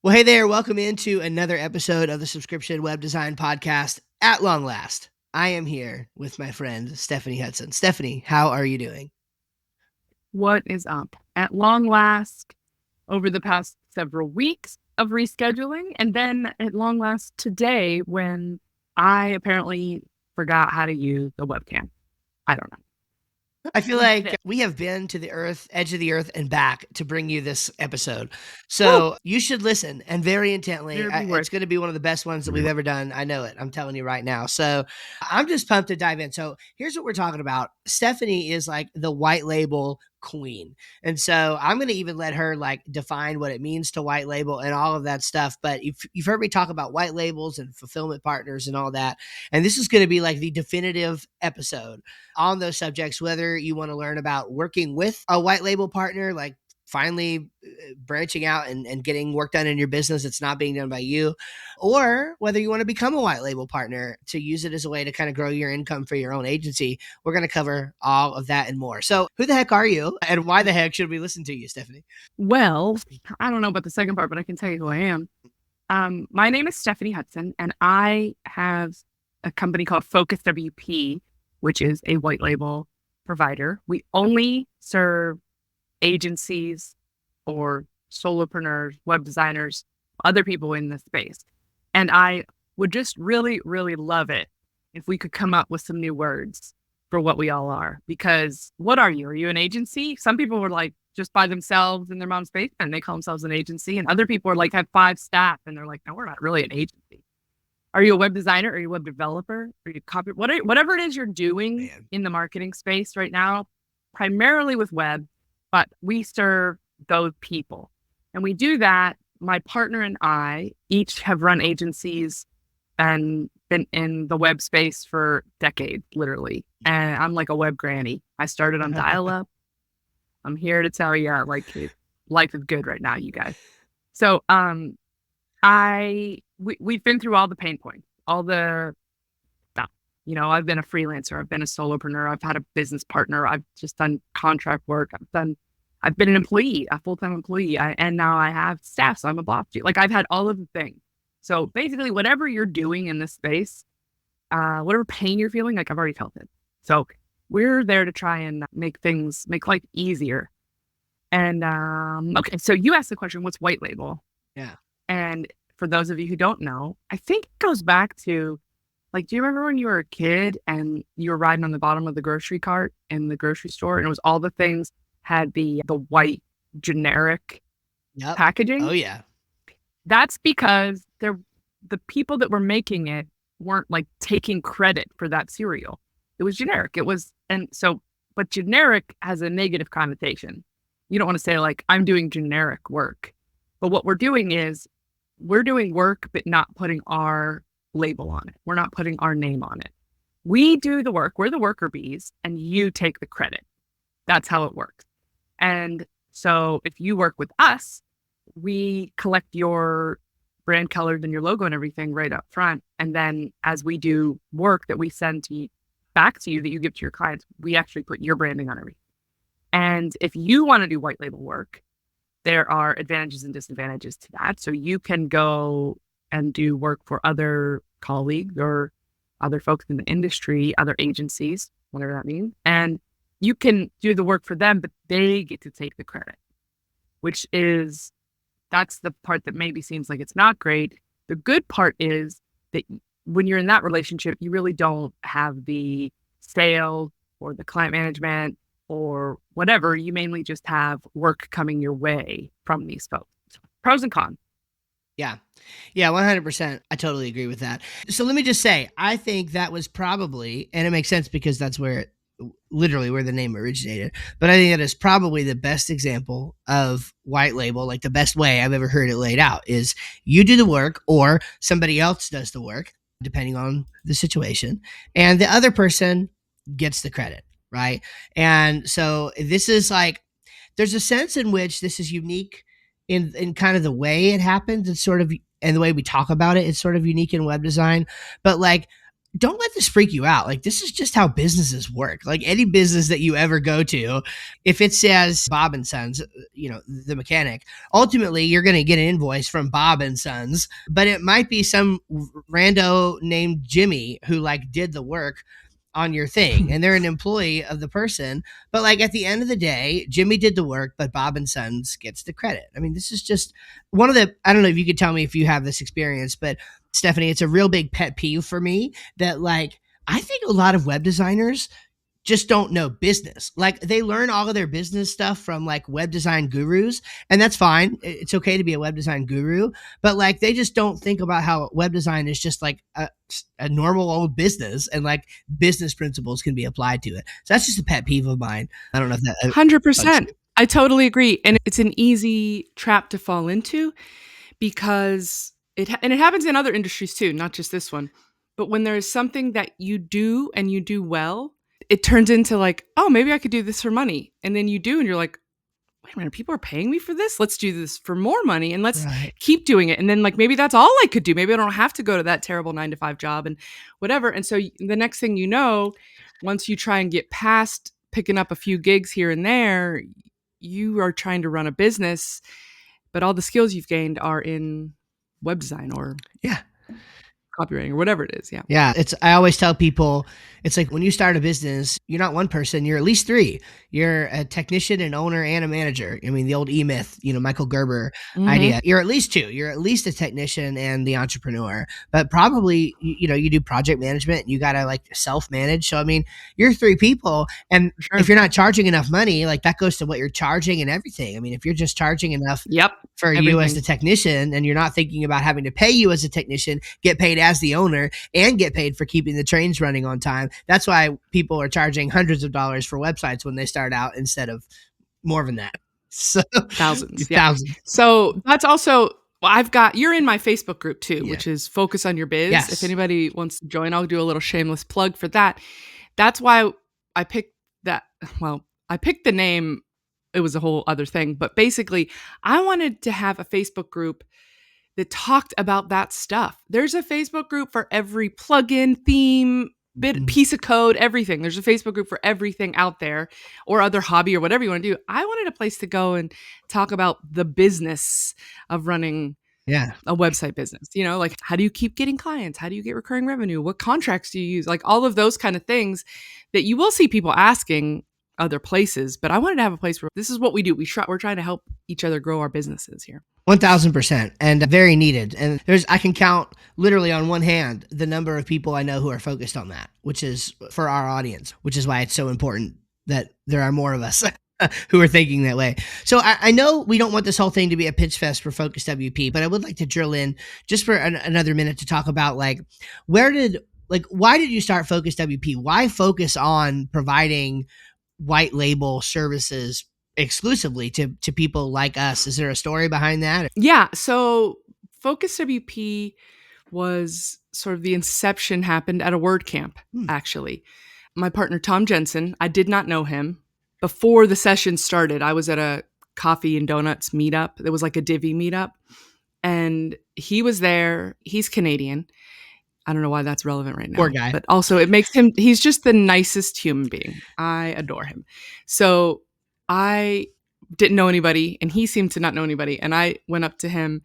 Well, hey there. Welcome into another episode of the Subscription Web Design Podcast at long last. I am here with my friend, Stephanie Hudson. Stephanie, how are you doing? What is up? At long last, over the past several weeks of rescheduling, and then at long last today when I apparently forgot how to use a webcam. I don't know. I feel like we have been to the edge of the earth and back to bring you this episode. Woo! So you should listen and very intently. Better be It's worth. going to be one of the best ones that we've ever done. I know it. I'm telling you right now. So I'm just pumped to dive in. So here's what we're talking about. Stephanie is like the white label queen. And so I'm going to even let her like define what it means to white label and all of that stuff. But you've heard me talk about white labels and fulfillment partners and all that. And this is going to be like the definitive episode on those subjects, whether you want to learn about working with a white label partner, like finally branching out and getting work done in your business that's not being done by you, or whether you want to become a white label partner to use it as a way to kind of grow your income for your own agency. We're going to cover all of that and more. So who the heck are you and why the heck should we listen to you, Stephanie? Well, I don't know about the second part, but I can tell you who I am. My name is Stephanie Hudson, and I have a company called FocusWP, which is a white label provider. We only serve agencies or solopreneurs, web designers, other people in this space. And I would just really, really love it if we could come up with some new words for what we all are. Because what are you? Are you an agency? Some people were like just by themselves in their mom's basement and they call themselves an agency. And other people are like have 5 staff and they're like, no, we're not really an agency. Are you a web designer? Are you a web developer? Are you copy? Whatever it is you're doing in the marketing space right now, primarily with web, but we serve those people. And we do that. My partner and I each have run agencies and been in the web space for decades, literally. And I'm like a web granny. I started on dial up. I'm here to tell you, like, life is good right now, you guys. So, we've been through all the pain points, all the stuff. I've been a freelancer, I've been a solopreneur, I've had a business partner, I've just done contract work, I've been an employee, a full-time employee, and now I have staff, so I'm a boss. Like I've had all of the things. So basically, whatever you're doing in this space, whatever pain you're feeling, like I've already felt it. So we're there to try and make life easier. And okay, so you asked the question, what's white label? Yeah. And for those of you who don't know, I think it goes back to, like, do you remember when you were a kid and you were riding on the bottom of the grocery cart in the grocery store and it was all the things had the white generic packaging? Oh, yeah. That's because the people that were making it weren't like taking credit for that cereal. It was generic. But generic has a negative connotation. You don't want to say like, I'm doing generic work. But what we're doing is we're doing work, but not putting our label on it. We're not putting our name on it. We do the work. We're the worker bees and you take the credit. That's how it works. And so if you work with us, we collect your brand colors and your logo and everything right up front. And then as we do work that we send back to you that you give to your clients, we actually put your branding on everything. And if you want to do white label work, there are advantages and disadvantages to that. So you can go and do work for other colleagues or other folks in the industry, other agencies, whatever that means. And you can do the work for them, but they get to take the credit, that's the part that maybe seems like it's not great. The good part is that when you're in that relationship, you really don't have the sales or the client management or whatever. You mainly just have work coming your way from these folks. Pros and cons. Yeah. Yeah, 100%. I totally agree with that. So let me just say, I think that was probably, and it makes sense because that's literally where the name originated. But I think that is probably the best example of white label, like the best way I've ever heard it laid out is you do the work or somebody else does the work, depending on the situation, and the other person gets the credit, right? And so this is like, there's a sense in which this is unique in kind of the way it happens. It's sort of, and the way we talk about it, it's sort of unique in web design. But like, don't let this freak you out. Like, this is just how businesses work. Like, any business that you ever go to, if it says Bob and Sons, the mechanic, ultimately you're going to get an invoice from Bob and Sons, but it might be some rando named Jimmy who like did the work on your thing, and they're an employee of the person. But like, at the end of the day, Jimmy did the work, but Bob and Sons gets the credit. I mean, this is just one of the, I don't know if you could tell me if you have this experience, but Stephanie, it's a real big pet peeve for me that, like, I think a lot of web designers just don't know business. Like, they learn all of their business stuff from like web design gurus, and that's fine. It's okay to be a web design guru, but like, they just don't think about how web design is just like a normal old business, and like business principles can be applied to it. So that's just a pet peeve of mine. I don't know if that 100%. I totally agree. And it's an easy trap to fall into because it happens in other industries too, not just this one. But when there is something that you do and you do well, it turns into like, oh, maybe I could do this for money. And then you do, and you're like, wait a minute, people are paying me for this? Let's do this for more money and let's keep doing it. And then like, maybe that's all I could do. Maybe I don't have to go to that terrible 9-to-5 job and whatever. And so the next thing you know, once you try and get past picking up a few gigs here and there, you are trying to run a business, but all the skills you've gained are in web design or copywriting or whatever it is. Yeah. I always tell people, it's like when you start a business, you're not one person, you're at least three. You're a technician, an owner, and a manager. I mean, the old E-Myth, Michael Gerber idea. You're at least two. You're at least a technician and the entrepreneur, but probably, you do project management, and you got to like self-manage. So, I mean, you're three people. And if you're not charging enough money, like that goes to what you're charging and everything. I mean, if you're just charging enough for you as the technician, and you're not thinking about having to pay you as a technician, get paid as the owner, and get paid for keeping the trains running on time. That's why people are charging hundreds of dollars for websites when they start out instead of more than that. So thousands. Thousands. So that's also, you're in my Facebook group too, which is Focus on Your Biz. Yes. If anybody wants to join, I'll do a little shameless plug for that. That's why I picked that. Well, I picked the name. It was a whole other thing, but basically I wanted to have a Facebook group that talked about that stuff. There's a Facebook group for every plugin, theme, piece of code, everything. There's a Facebook group for everything out there, or other hobby or whatever you want to do. I wanted a place to go and talk about the business of running a website business. Like, how do you keep getting clients? How do you get recurring revenue? What contracts do you use? Like all of those kind of things that you will see people asking other places. But I wanted to have a place where this is what we do. We're trying to help each other grow our businesses here. 1000%, and very needed. And I can count literally on one hand the number of people I know who are focused on that, which is for our audience, which is why it's so important that there are more of us who are thinking that way. So I know we don't want this whole thing to be a pitch fest for Focus WP, but I would like to drill in just for another minute to talk about like, why did you start Focus WP? Why focus on providing white label services exclusively to people like us? Is there a story behind that? Yeah. So FocusWP was sort of the inception happened at a WordCamp, actually. My partner, Tom Jensen, I did not know him. Before the session started, I was at a coffee and donuts meetup. It was like a Divvy meetup. And he was there. He's Canadian. I don't know why that's relevant right now. Poor guy. But also it makes him, he's just the nicest human being. I adore him. So I didn't know anybody, and he seemed to not know anybody. And I went up to him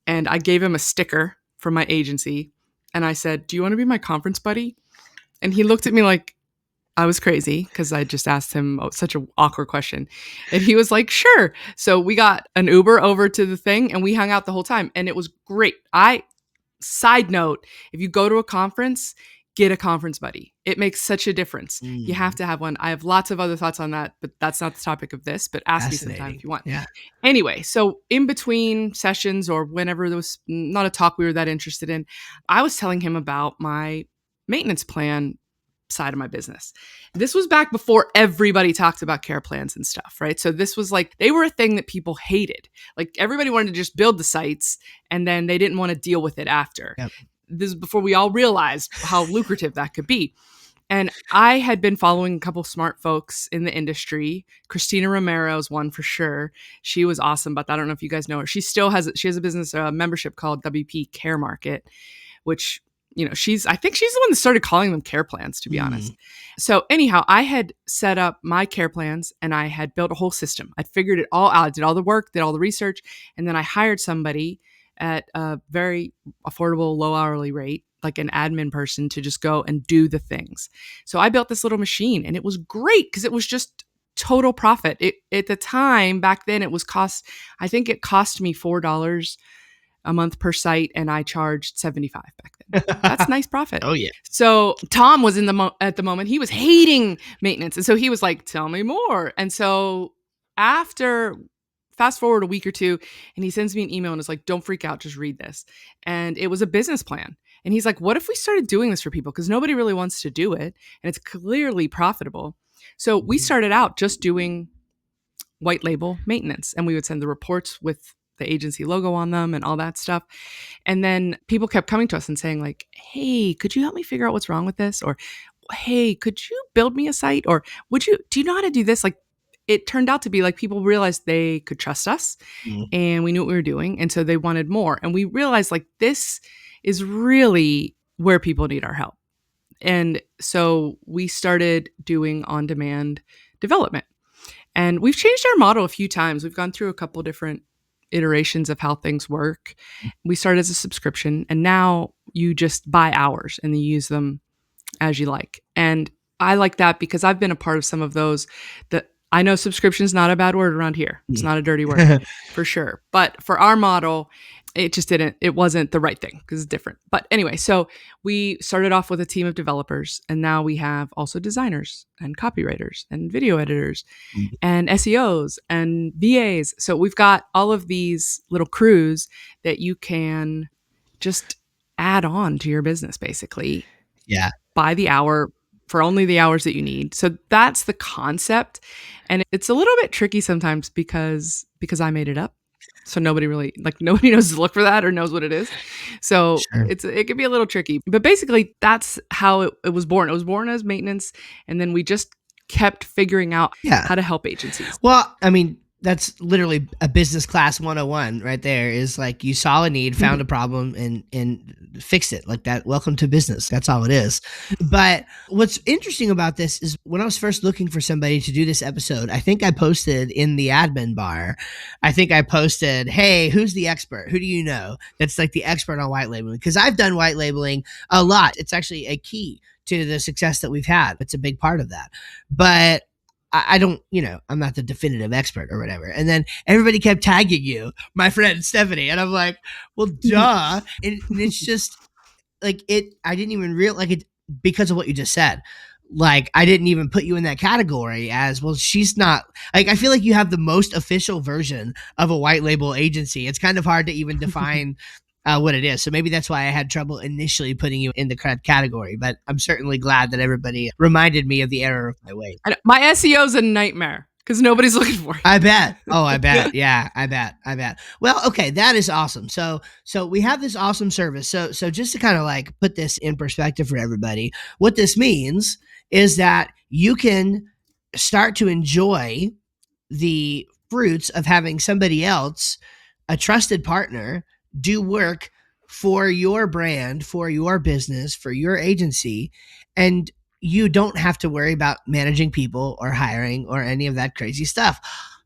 and I gave him a sticker from my agency. And I said, do you want to be my conference buddy? And he looked at me like I was crazy because I just asked him such an awkward question. And he was like, sure. So we got an Uber over to the thing and we hung out the whole time. And it was great. Side note, if you go to a conference, get a conference buddy. It makes such a difference. You have to have one. I have lots of other thoughts on that, but that's not the topic of this, but ask me sometime if you want. Yeah. Anyway, so in between sessions or whenever there was not a talk we were that interested in, I was telling him about my maintenance plan side of my business. This was back before everybody talked about care plans and stuff, right? So this was like, they were a thing that people hated. Like everybody wanted to just build the sites and then they didn't want to deal with it after. Yep. This is before we all realized how lucrative that could be. And I had been following a couple smart folks in the industry. Christina Romero's one for sure. She was awesome, but I don't know if you guys know her. She has a business membership called WP Care Market, which I think she's the one that started calling them care plans, to be honest. Mm. So anyhow, I had set up my care plans and I had built a whole system. I figured it all out, did all the work, did all the research, and then I hired somebody at a very affordable, low hourly rate, like an admin person, to just go and do the things. So I built this little machine and it was great because it was just total profit. At the time back then, I think it cost me $4 a month per site, and I charged 75 back then. That's nice profit. Oh yeah. So Tom was at the moment, he was hating maintenance. And so he was like, tell me more. And so after fast forward a week or two, and he sends me an email and is like, don't freak out, just read this. And it was a business plan. And he's like, what if we started doing this for people? Because nobody really wants to do it. And it's clearly profitable. So we started out just doing white label maintenance, and we would send the reports with the agency logo on them and all that stuff. And then people kept coming to us and saying like, hey, could you help me figure out what's wrong with this? Or, hey, could you build me a site? Or do you know how to do this? Like, it turned out to be like people realized they could trust us Mm. and we knew what we were doing. And so they wanted more. And we realized like this is really where people need our help. And so we started doing on-demand development. And we've changed our model a few times. We've gone through a couple different iterations of how things work. We started as a subscription, and now you just buy hours and you use them as you like. And I like that because I've been a part of some of those. That I know subscription is not a bad word around here. It's not a dirty word for sure. But for our model, it wasn't the right thing because it's different. But anyway, so we started off with a team of developers, and now we have also designers and copywriters and video editors and SEOs and VAs. So we've got all of these little crews that you can just add on to your business, basically, Yeah. by the hour for only the hours that you need. So that's the concept. And it's a little bit tricky sometimes because I made it up. So nobody knows to look for that or knows what it is. So Sure. it can be a little tricky. But basically that's how it was born. It was born as maintenance, and then we just kept figuring out Yeah. how to help agencies. Well, I mean, that's literally a business class 101 right there. Is like you saw a need, found a problem, and fixed it like that. Welcome to business. That's all it is. But what's interesting about this is when I was first looking for somebody to do this episode, I think I posted in the admin bar, hey, who's the expert? Who do you know that's like the expert on white labeling? Because I've done white labeling a lot. It's actually a key to the success that we've had. It's a big part of that. But I don't, I'm not the definitive expert or whatever. And then everybody kept tagging you, my friend Stephanie. And I'm like, well, duh. And it's just like I didn't even realize like it because of what you just said. Like, I didn't even put you in that category as well. She's not like, I feel like you have the most official version of a white label agency. It's kind of hard to even define what it is. So maybe that's why I had trouble initially putting you in the correct category, but I'm certainly glad that everybody reminded me of the error of my ways. My SEO is a nightmare because nobody's looking for it. I bet. Oh, I bet. Yeah, I bet. Well, okay, that is awesome. So we have this awesome service. So just to kind of like put this in perspective for everybody, what this means is that you can start to enjoy the fruits of having somebody else, a trusted partner, do work for your brand, for your business, for your agency, and you don't have to worry about managing people or hiring or any of that crazy stuff.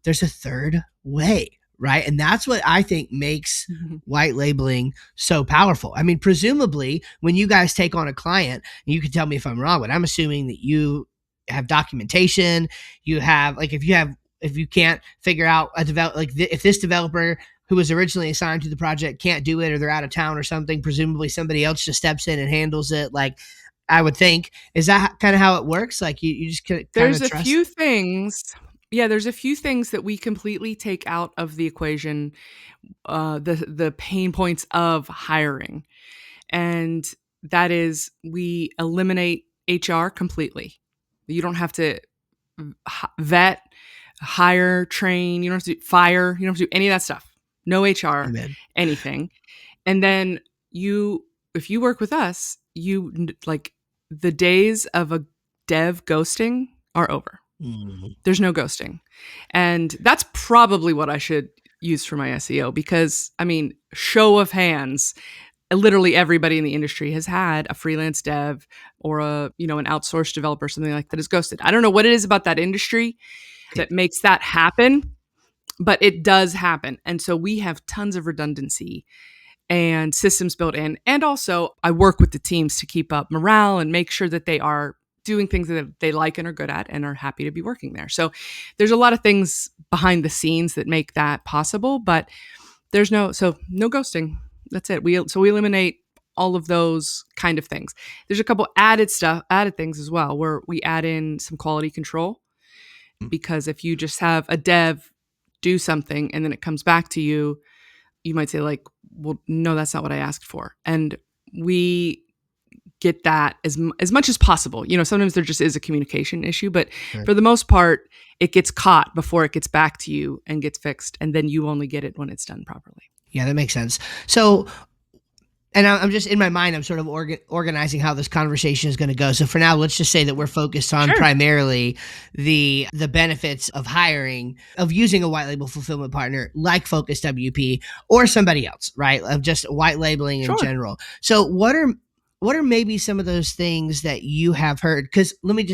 There's a third way, right? And that's what I think makes white labeling so powerful. I mean, presumably, when you guys take on a client, and you can tell me if I'm wrong, but I'm assuming that you have documentation, you have like if you can't figure out if this developer who was originally assigned to the project can't do it or they're out of town or something, presumably somebody else just steps in and handles it. Like, I would think, is that kind of how it works? Like you just kind of There's a trust? few things. Yeah, there's a few things that we completely take out of the equation, the pain points of hiring. And that is we eliminate HR completely. You don't have to vet, hire, train, you don't have to fire, you don't have to do any of that stuff. No HR, Amen. anything. And then if you work with us, like the days of a dev ghosting are over. There's no ghosting. And that's probably what I should use for my SEO because, I mean, show of hands, literally everybody in the industry has had a freelance dev or an outsourced developer, something like that is ghosted. I don't know what it is about that industry that makes that happen, but it does happen. And so we have tons of redundancy and systems built in. And also I work with the teams to keep up morale and make sure that they are doing things that they like and are good at and are happy to be working there. So there's a lot of things behind the scenes that make that possible, but there's no ghosting. That's it. We eliminate all of those kind of things. There's a couple added things as well, where we add in some quality control, because if you just have a dev do something and then it comes back to you, you might say like, well, no, that's not what I asked for. And we get that as much as possible. Sometimes there just is a communication issue, but for the most part, it gets caught before it gets back to you and gets fixed. And then you only get it when it's done properly. Yeah, that makes sense. So, and I'm just in my mind, I'm sort of organizing how this conversation is going to go. So for now, let's just say that we're focused on primarily the benefits of using a white label fulfillment partner like FocusWP or somebody else, right? Of just white labeling in general. So what are maybe some of those things that you have heard? Because let me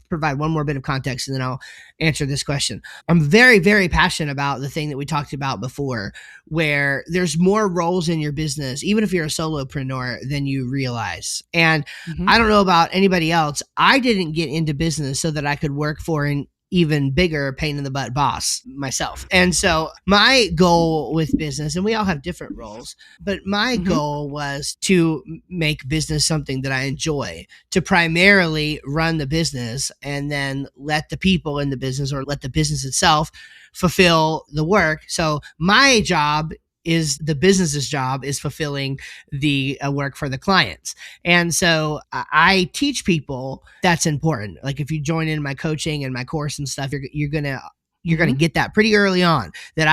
provide one more bit of context and then I'll answer this question. I'm very, very passionate about the thing that we talked about before, where there's more roles in your business, even if you're a solopreneur, than you realize. And I don't know about anybody else. I didn't get into business so that I could work for an even bigger pain in the butt boss myself. And so my goal with business, and we all have different roles, but my goal was to make business something that I enjoy, to primarily run the business and then let the people in the business or let the business itself fulfill the work. So my job is the business's job is fulfilling the work for the clients. And so I teach people that's important. Like if you join in my coaching and my course and stuff, you're going to get that pretty early on, that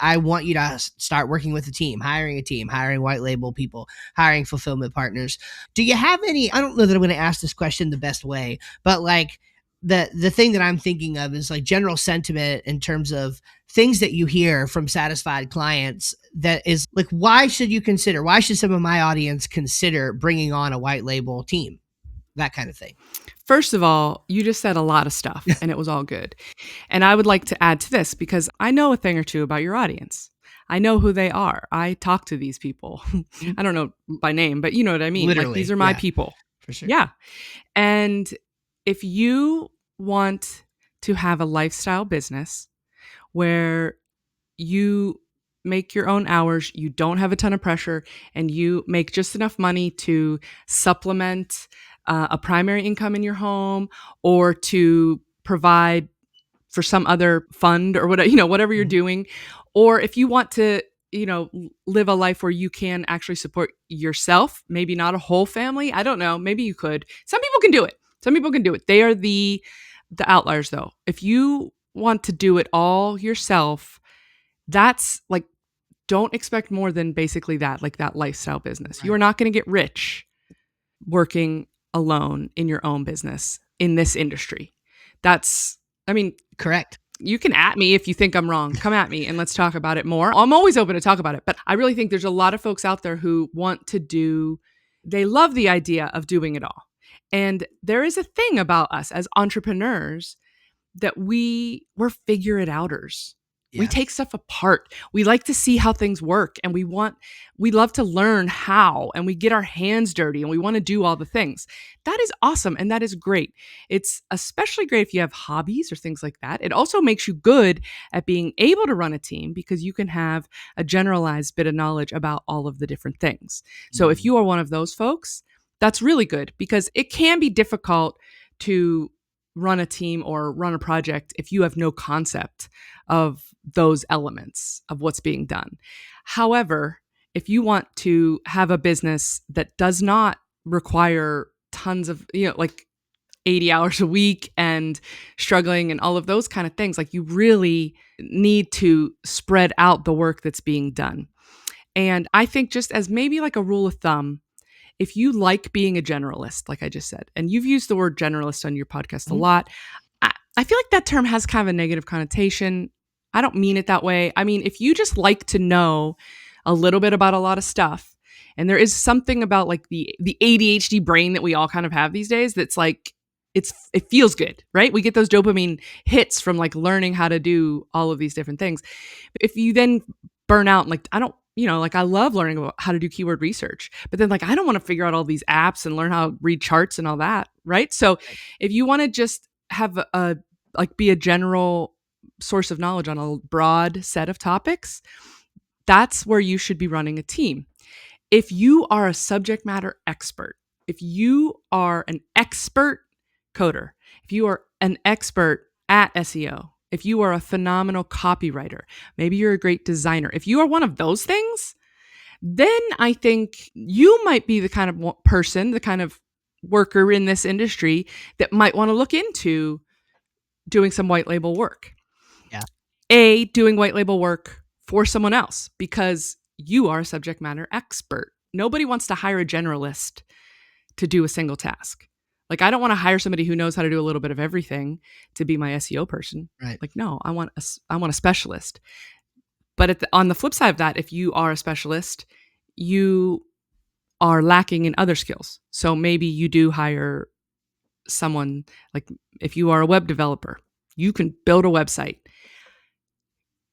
I want you to start working with a team, hiring white label people, hiring fulfillment partners. Do you have any, I don't know that I'm going to ask this question the best way, but like the thing that I'm thinking of is like general sentiment in terms of things that you hear from satisfied clients that is like, why should some of my audience consider bringing on a white label team? That kind of thing. First of all, you just said a lot of stuff and it was all good. And I would like to add to this because I know a thing or two about your audience. I know who they are. I talk to these people. I don't know by name, but you know what I mean. Literally, like these are my people. For sure. Yeah. And if you want to have a lifestyle business where you make your own hours, you don't have a ton of pressure, and you make just enough money to supplement a primary income in your home or to provide for some other fund or whatever you're doing, or if you want to live a life where you can actually support yourself, maybe not a whole family, I don't know, maybe you could. Some people can do it. They are the outliers though. If you want to do it all yourself, that's like, don't expect more than basically that, like that lifestyle business. Right. You are not going to get rich working alone in your own business in this industry. Correct. You can at me if you think I'm wrong. Come at me and let's talk about it more. I'm always open to talk about it, but I really think there's a lot of folks out there who they love the idea of doing it all. And there is a thing about us as entrepreneurs that we're figure it outers. Yes. We take stuff apart. We like to see how things work and we love to learn how, and we get our hands dirty and we want to do all the things. That is awesome. And that is great. It's especially great if you have hobbies or things like that. It also makes you good at being able to run a team because you can have a generalized bit of knowledge about all of the different things. So if you are one of those folks, that's really good because it can be difficult to run a team or run a project if you have no concept of those elements of what's being done. However, if you want to have a business that does not require tons of, like 80 hours a week and struggling and all of those kind of things, like you really need to spread out the work that's being done. And I think just as maybe like a rule of thumb, if you like being a generalist, like I just said, and you've used the word generalist on your podcast a lot, I feel like that term has kind of a negative connotation. I don't mean it that way. I mean, if you just like to know a little bit about a lot of stuff And there is something about like the ADHD brain that we all kind of have these days that's like it feels good, right? We get those dopamine hits from like learning how to do all of these different things. If you then burn out, like I don't, like I love learning about how to do keyword research, but then like I don't want to figure out all these apps and learn how to read charts and all that, right? So Right. if you want to just have a like be a general source of knowledge on a broad set of topics, that's where you should be running a team. If you are a subject matter expert, if you are an expert coder, if you are an expert at SEO, if you are a phenomenal copywriter, maybe you're a great designer, if you are one of those things, then I think you might be the kind of person, the kind of worker in this industry that might want to look into doing some white label work. Yeah. Doing white label work for someone else because you are a subject matter expert. Nobody wants to hire a generalist to do a single task. Like, I don't want to hire somebody who knows how to do a little bit of everything to be my SEO person. Right. Like, no, I want a specialist. But on the flip side of that, if you are a specialist, you are lacking in other skills. So maybe you do hire someone, like if you are a web developer, you can build a website.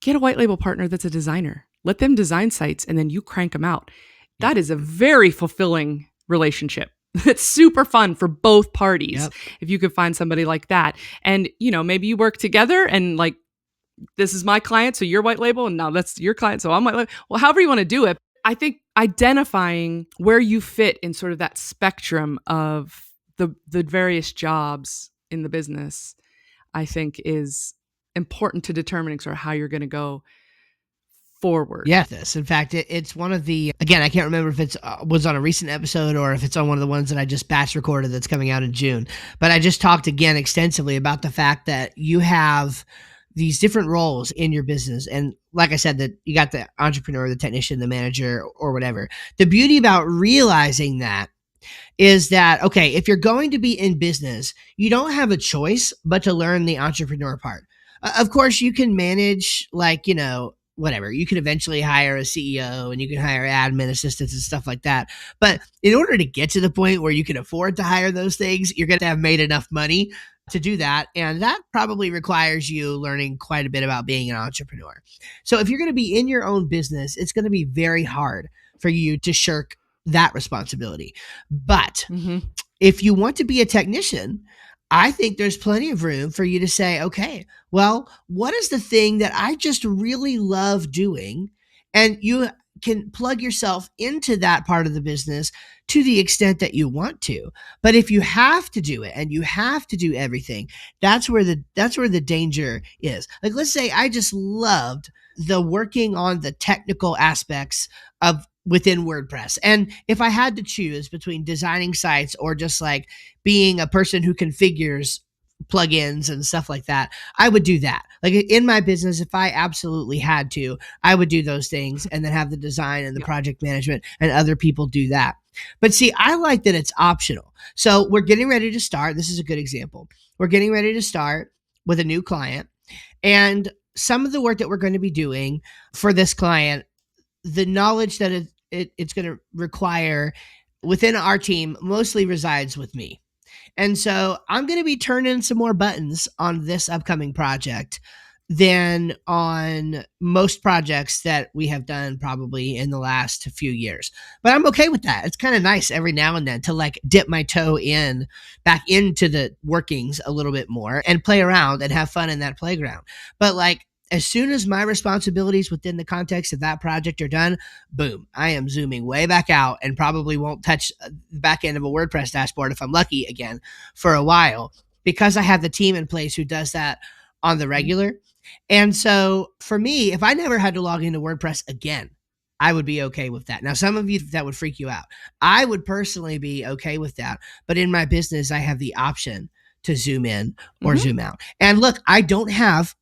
Get a white label partner that's a designer. Let them design sites and then you crank them out. Yep. That is a very fulfilling relationship. It's super fun for both parties. Yep. If you could find somebody like that. And, maybe you work together and like, this is my client, so you're white label, and now that's your client, so I'm white label. Well, however you want to do it. I think identifying where you fit in sort of that spectrum of the various jobs in the business, I think is important to determining sort of how you're going to go forward. Yeah, in fact, it's one of the, again, I can't remember if it's was on a recent episode or if it's on one of the ones that I just batch recorded that's coming out in June. But I just talked again extensively about the fact that you have these different roles in your business. And like I said, that you got the entrepreneur, the technician, the manager, or whatever. The beauty about realizing that is that, okay, if you're going to be in business, you don't have a choice but to learn the entrepreneur part. Of course, you can manage, like, whatever. You can eventually hire a CEO and you can hire admin assistants and stuff like that. But in order to get to the point where you can afford to hire those things, you're going to have made enough money to do that. And that probably requires you learning quite a bit about being an entrepreneur. So if you're going to be in your own business, it's going to be very hard for you to shirk that responsibility. But if you want to be a technician, I think there's plenty of room for you to say, okay, well, what is the thing that I just really love doing? And you can plug yourself into that part of the business to the extent that you want to. But if you have to do it and you have to do everything, that's where the danger is. Like, let's say I just loved the working on the technical aspects of within WordPress. And if I had to choose between designing sites or just like being a person who configures plugins and stuff like that, I would do that. Like in my business, if I absolutely had to, I would do those things and then have the design and the project management and other people do that. But see, I like that it's optional. So we're getting ready to start. This is a good example. We're getting ready to start with a new client, and some of the work that we're going to be doing for this client, the knowledge that it's going to require within our team mostly resides with me. And so I'm going to be turning some more buttons on this upcoming project than on most projects that we have done probably in the last few years. But I'm okay with that. It's kind of nice every now and then to like dip my toe in back into the workings a little bit more and play around and have fun in that playground. But like, as soon as my responsibilities within the context of that project are done, boom, I am zooming way back out and probably won't touch the back end of a WordPress dashboard if I'm lucky again for a while, because I have the team in place who does that on the regular. And so for me, if I never had to log into WordPress again, I would be okay with that. Now, some of you, that would freak you out. I would personally be okay with that. But in my business, I have the option to zoom in or zoom out. And look, I don't have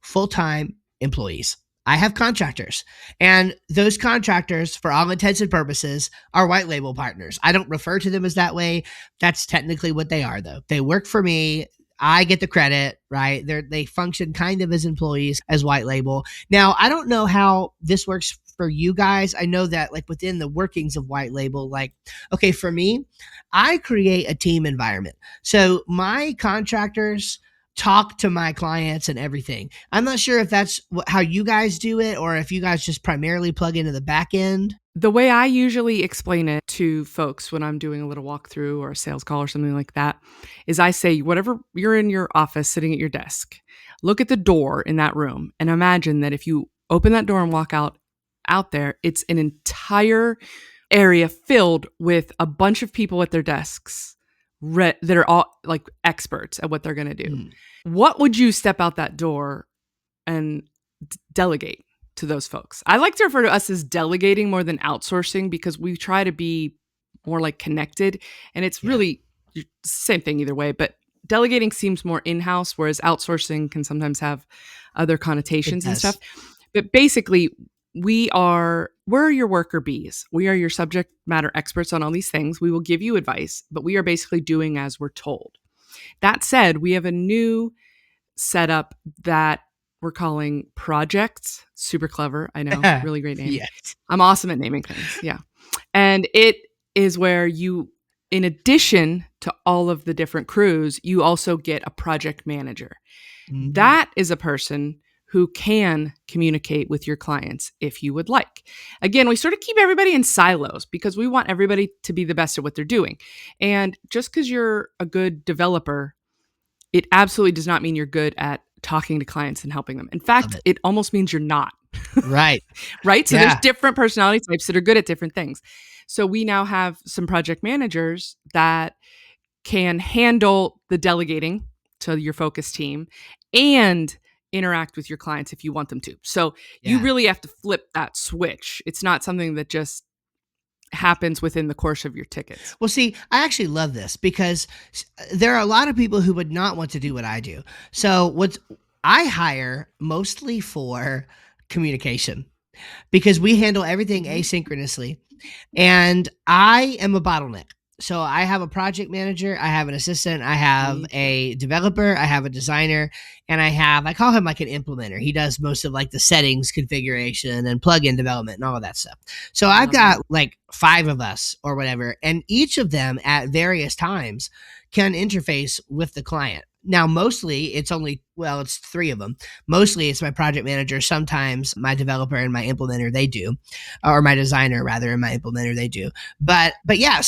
full-time employees. I have contractors, and those contractors, for all intents and purposes, are white label partners. I don't refer to them as that way. That's technically what they are, though. They work for me. I get the credit, right? They function kind of as employees, as white label. Now, I don't know how this works for you guys, I know that like within the workings of white label, like, okay, for me, I create a team environment. So my contractors talk to my clients and everything. I'm not sure if that's how you guys do it or if you guys just primarily plug into the back end. The way I usually explain it to folks when I'm doing a little walkthrough or a sales call or something like that is I say, whatever you're in your office sitting at your desk, look at the door in that room and imagine that if you open that door and walk out there, it's an entire area filled with a bunch of people at their desks that are all like experts at what they're going to do. Mm. What would you step out that door and delegate to those folks? I like to refer to us as delegating more than outsourcing because we try to be more like connected, and it's really same thing either way, but delegating seems more in-house, whereas outsourcing can sometimes have other connotations and stuff. But basically, we're your worker bees. We are your subject matter experts on all these things. We will give you advice, but we are basically doing as we're told. That said, we have a new setup that we're calling projects. Super clever. I know. Really great name. Yes. I'm awesome at naming things. Yeah. And it is where you, in addition to all of the different crews, you also get a project manager. Mm-hmm. That is a person who can communicate with your clients if you would like. Again, we sort of keep everybody in silos because we want everybody to be the best at what they're doing. And just because you're a good developer, it absolutely does not mean you're good at talking to clients and helping them. In fact, it almost means you're not. Right. Right? So there's different personality types that are good at different things. So we now have some project managers that can handle the delegating to your focus team and interact with your clients if you want them to. So you really have to flip that switch. It's not something that just happens within the course of your tickets. Well, see, I actually love this because there are a lot of people who would not want to do what I do. So I hire mostly for communication because we handle everything asynchronously, and I am a bottleneck. So I have a project manager, I have an assistant, I have a developer, I have a designer, and I call him like an implementer. He does most of like the settings configuration and plugin development and all of that stuff. So I've got like 5 of us or whatever, and each of them at various times can interface with the client. Now, mostly it's it's 3 of them. Mostly it's my project manager. Sometimes my developer and my implementer, they do, or my designer rather, and my implementer, they do. But yeah,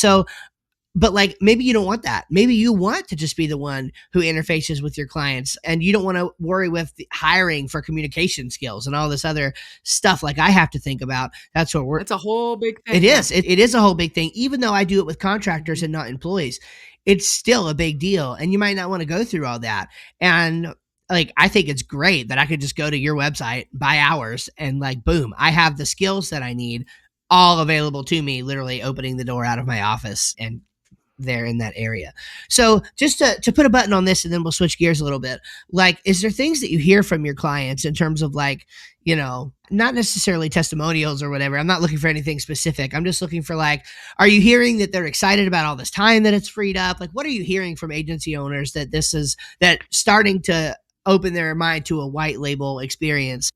but like maybe you don't want that. Maybe you want to just be the one who interfaces with your clients and you don't want to worry with the hiring for communication skills and all this other stuff like I have to think about. That's a whole big thing. It is. It is a whole big thing. Even though I do it with contractors and not employees, it's still a big deal. And you might not want to go through all that. And like, I think it's great that I could just go to your website, buy hours, and like, boom, I have the skills that I need all available to me, literally opening the door out of my office and there in that area. So just to put a button on this and then we'll switch gears a little bit, like, is there things that you hear from your clients in terms of like, not necessarily testimonials or whatever? I'm not looking for anything specific. I'm just looking for like, are you hearing that they're excited about all this time that it's freed up? Like, what are you hearing from agency owners that starting to open their mind to a white label experience,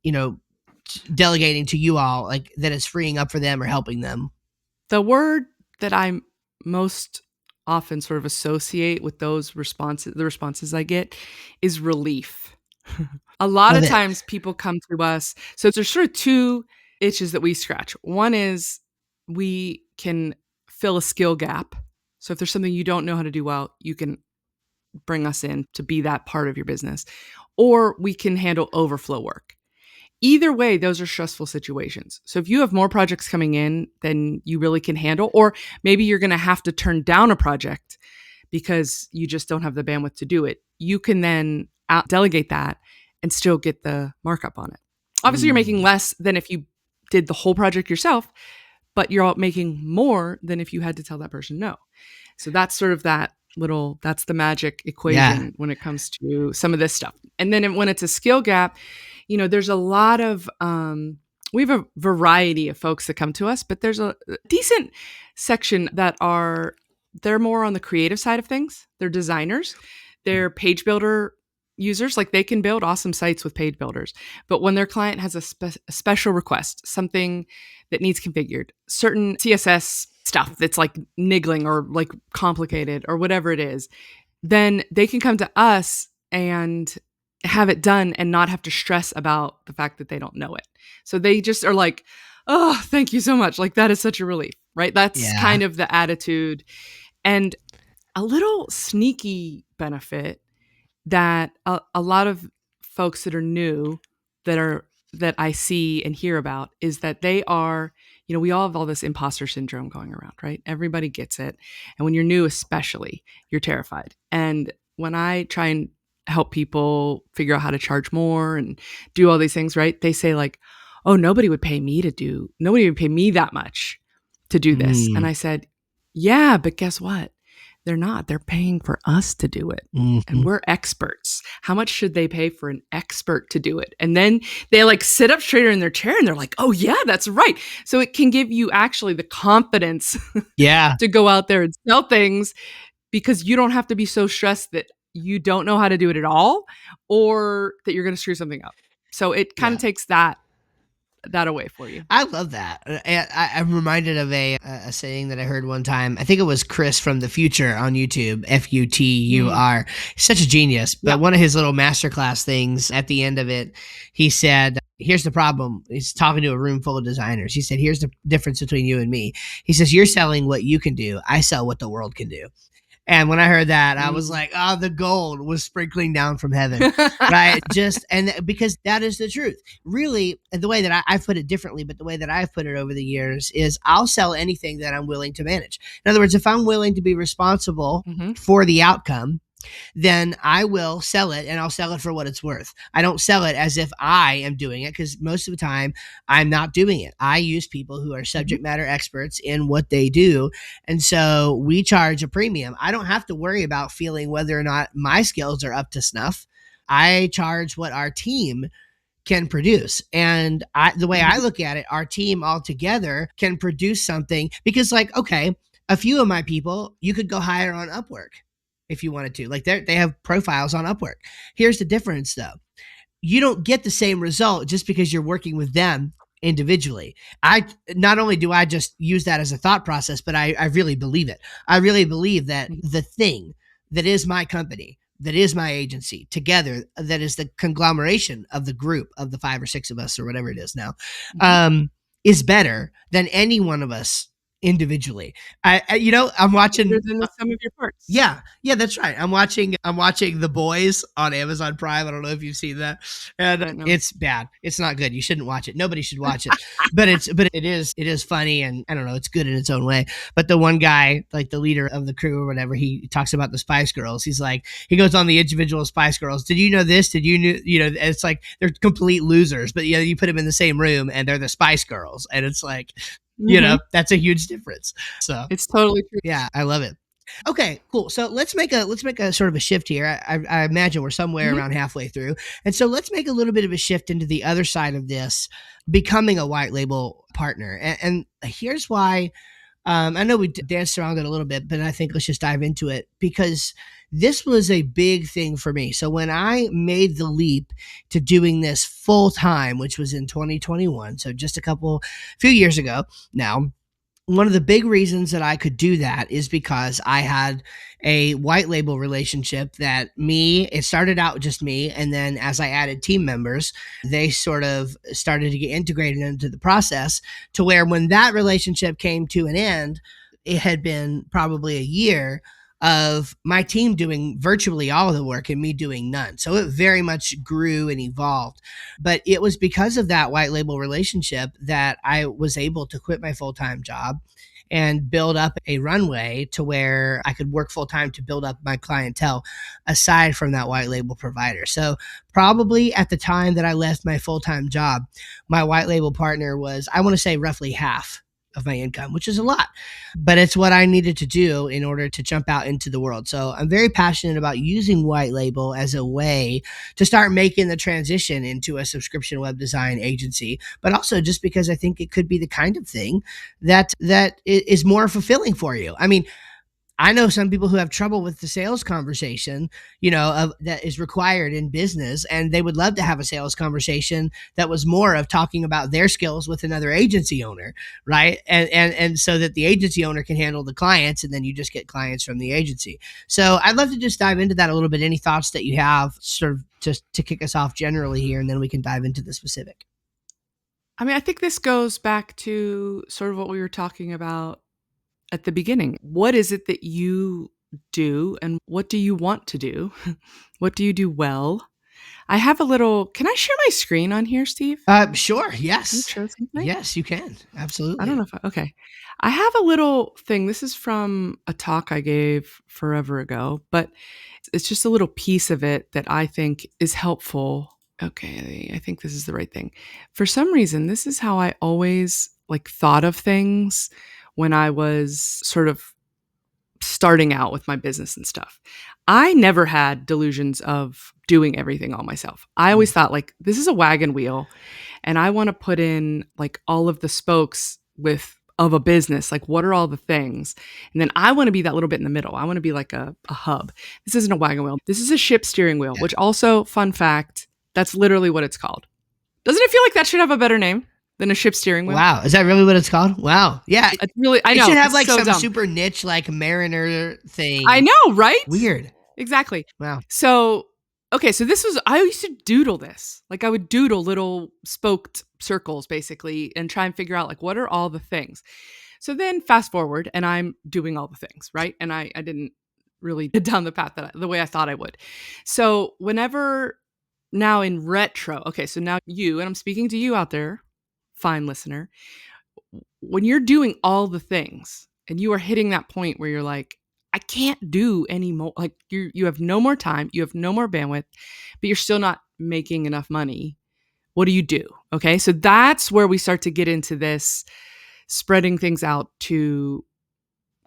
delegating to you all, like that is freeing up for them or helping them? The word that I'm most often sort of associate with the responses I get is relief. A lot of times people come to us. So there's sort of 2 itches that we scratch. One is we can fill a skill gap. So if there's something you don't know how to do well, you can bring us in to be that part of your business. Or we can handle overflow work. Either way, those are stressful situations. So if you have more projects coming in than you really can handle, or maybe you're going to have to turn down a project because you just don't have the bandwidth to do it, you can then delegate that and still get the markup on it. Obviously, you're making less than if you did the whole project yourself, but you're making more than if you had to tell that person no. So that's sort of that's the magic equation when it comes to some of this stuff. And then when it's a skill gap, there's a lot of, we have a variety of folks that come to us, but there's a decent section they're more on the creative side of things. They're designers, they're page builder, users, like they can build awesome sites with page builders, but when their client has a special request, something that needs configured, certain CSS stuff that's like niggling or like complicated or whatever it is, then they can come to us and have it done and not have to stress about the fact that they don't know it. So they just are like, oh, thank you so much. Like that is such a relief, right? That's Yeah. kind of the attitude. And a little sneaky benefit that a lot of folks that are new that I see and hear about is that they are, we all have all this imposter syndrome going around, right? Everybody gets it. And when you're new, especially, you're terrified. And when I try and help people figure out how to charge more and do all these things, right? They say like, oh, nobody would pay me that much to do this. And Mm. I said, yeah, but guess what? They're not. They're paying for us to do it. And Mhm. we're experts. How much should they pay for an expert to do it? And then they like sit up straighter in their chair and they're like, oh, yeah, that's right. So it can give you actually the confidence Yeah. to go out there and sell things because you don't have to be so stressed that you don't know how to do it at all or that you're going to screw something up. So it kind Yeah. of takes that away for you. I love that. I'm reminded of a saying that I heard one time. I think it was Chris from the Future on YouTube, Mm, FUTUR. He's such a genius. yeah. But one of his little masterclass things at the end of it, he said, here's the problem. He's talking to a room full of designers. He said, here's the difference between you and me. He says, you're selling what you can do. I sell what the world can do. And when I heard that, I was Mm. like, oh, the gold was sprinkling down from heaven. Right. Just, and because that is the truth. Really, the way that I've put it differently, but the way that I've put it over the years is I'll sell anything that I'm willing to manage. In other words, if I'm willing to be responsible Mhm. for the outcome, then I will sell it and I'll sell it for what it's worth. I don't sell it as if I am doing it because most of the time I'm not doing it. I use people who are Mhm. subject matter experts in what they do. And so we charge a premium. I don't have to worry about feeling whether or not my skills are up to snuff. I charge what our team can produce. And the way I Mhm. look at it, our team all together can produce something because, like, okay, a few of my people you could go hire on Upwork if you wanted to. Like, they have profiles on Upwork. Here's the difference, though: you don't get the same result just because you're working with them individually. I not only do I just use that as a thought process, but I really believe it. I really believe that Mhm. the thing that is my company, that is my agency together, that is the conglomeration of the group of the 5 or 6 of us or whatever it is now, Mhm. um, is better than any one of us individually. I'm Greater watching. than the sum of your parts. Yeah, yeah, that's right. I'm watching The Boys on Amazon Prime. I don't know if you've seen that, and Right now. it's bad. It's not good. You shouldn't watch it. Nobody should watch it. But it is funny, and I don't know. It's good in its own way. But the one guy, like the leader of the crew or whatever, he talks about the Spice Girls. He's like, he goes on the individual Spice Girls. Did you know this? Did you know? It's like they're complete losers, but you put them in the same room, and they're the Spice Girls, and it's like, Mhm. that's a huge difference. So It's totally true. yeah, I love it. Okay, cool. So let's make a sort of a shift here. I imagine we're somewhere Mhm. around halfway through, and so let's make a little bit of a shift into the other side of this, becoming a white label partner. And here's why. I know we danced around it a little bit, but I think let's just dive into it because this was a big thing for me. So when I made the leap to doing this full time, which was in 2021, so just few years ago now, one of the big reasons that I could do that is because I had a white label relationship it started out just me. And then as I added team members, they sort of started to get integrated into the process to where when that relationship came to an end, it had been probably a year of my team doing virtually all of the work and me doing none. So it very much grew and evolved. But it was because of that white label relationship that I was able to quit my full time job and build up a runway to where I could work full time to build up my clientele aside from that white label provider. So, probably at the time that I left my full time job, my white label partner was, I want to say, roughly half of my income, which is a lot, but it's what I needed to do in order to jump out into the world. So I'm very passionate about using white label as a way to start making the transition into a subscription web design agency, but also just because I think it could be the kind of thing that is more fulfilling for you. I mean, I know some people who have trouble with the sales conversation, that is required in business, and they would love to have a sales conversation that was more of talking about their skills with another agency owner, right? And so that the agency owner can handle the clients, and then you just get clients from the agency. So I'd love to just dive into that a little bit. Any thoughts that you have, sort of just to kick us off generally here, and then we can dive into the specific. I mean, I think this goes back to sort of what we were talking about at the beginning. What is it that you do and what do you want to do? What do you do well? I have a little, can I share my screen on here, Steve? Sure. Can you Yes. show something? Yes, you can. I don't know Absolutely. if okay. I have a little thing. This is from a talk I gave forever ago, but it's just a little piece of it that I think is helpful. Okay, I think this is the right thing. For some reason, this is how I always thought of things when I was sort of starting out with my business and stuff. I never had delusions of doing everything all myself. I always thought this is a wagon wheel and I want to put in all of the spokes of a business. What are all the things? And then I want to be that little bit in the middle. I want to be like a hub. This isn't a wagon wheel. This is a ship steering wheel, Yeah. which also, fun fact, that's literally what it's called. Doesn't it feel like that should have a better name than a ship steering wheel? Wow. Is that really what it's called? Wow. Yeah. It's really, I It know, should have it's so some dumb. super niche, mariner thing. I know, right? Weird. Exactly. Wow. So, okay, so I used to doodle this. I would doodle little spoked circles basically and try and figure out what are all the things. So then fast forward and I'm doing all the things, right? And I didn't really get down the path the way I thought I would. So whenever now in retro, okay, so now and I'm speaking to you out there, fine listener, when you're doing all the things and you are hitting that point where you're like, I can't do any more. You have no more time, you have no more bandwidth, but you're still not making enough money. What do you do? Okay, so that's where we start to get into this spreading things out to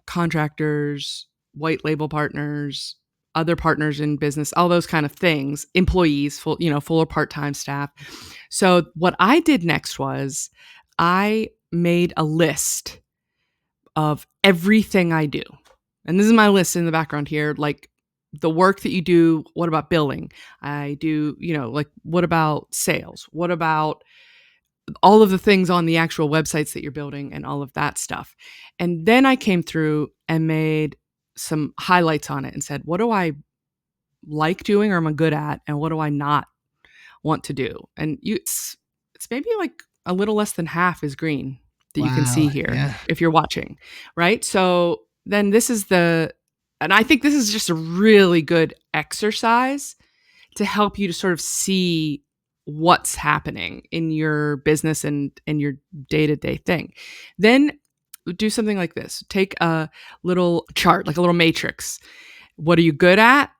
contractors, white label partners, other partners in business, all those kind of things, employees, full or part-time staff. So what I did next was I made a list of everything I do. And this is my list in the background here, the work that you do. What about billing? I do, what about sales? What about all of the things on the actual websites that you're building and all of that stuff? And then I came through and made some highlights on it and said, what do I like doing or am I good at? And what do I not want to do? And it's maybe a little less than half is green that you can see Wow. here Yeah. if you're watching, right? So then and I think this is just a really good exercise to help you to sort of see what's happening in your business and your day-to-day thing. Then do something like this. Take a little chart, a little matrix. What are you good at?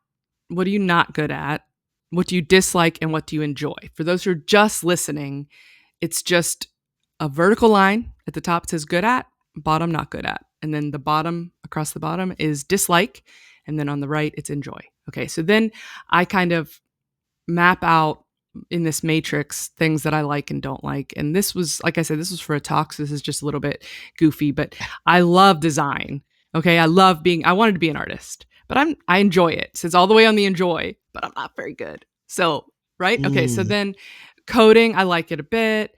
What are you not good at? What do you dislike and what do you enjoy? For those who are just listening, it's just a vertical line at the top. It says good at, bottom not good at. And then the bottom, across the bottom, is dislike. And then on the right, it's enjoy. Okay, so then I kind of map out in this matrix things that I like and don't like. And this was, like I said, this was for a talk, so this is just a little bit goofy, but I love design. Okay, I wanted to be an artist, but I enjoy it. So it's all the way on the enjoy, but I'm not very good. So, right? Okay, so then coding, I like it a bit.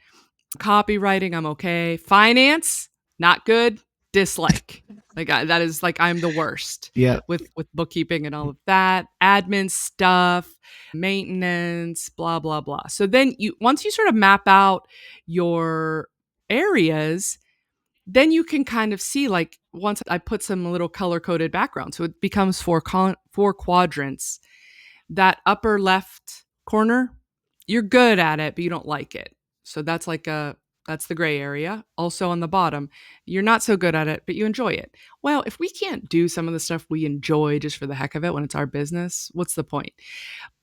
Copywriting, I'm okay. Finance, not good. Dislike. That is I'm the worst. Yeah. With bookkeeping and all of that, admin stuff, maintenance, blah blah blah. So then once you sort of map out your areas, then you can kind of see once I put some little color coded background, so it becomes four quadrants. That upper left corner, you're good at it, but you don't like it. So that's that's the gray area. Also on the bottom, you're not so good at it, but you enjoy it. Well, if we can't do some of the stuff we enjoy just for the heck of it when it's our business, what's the point?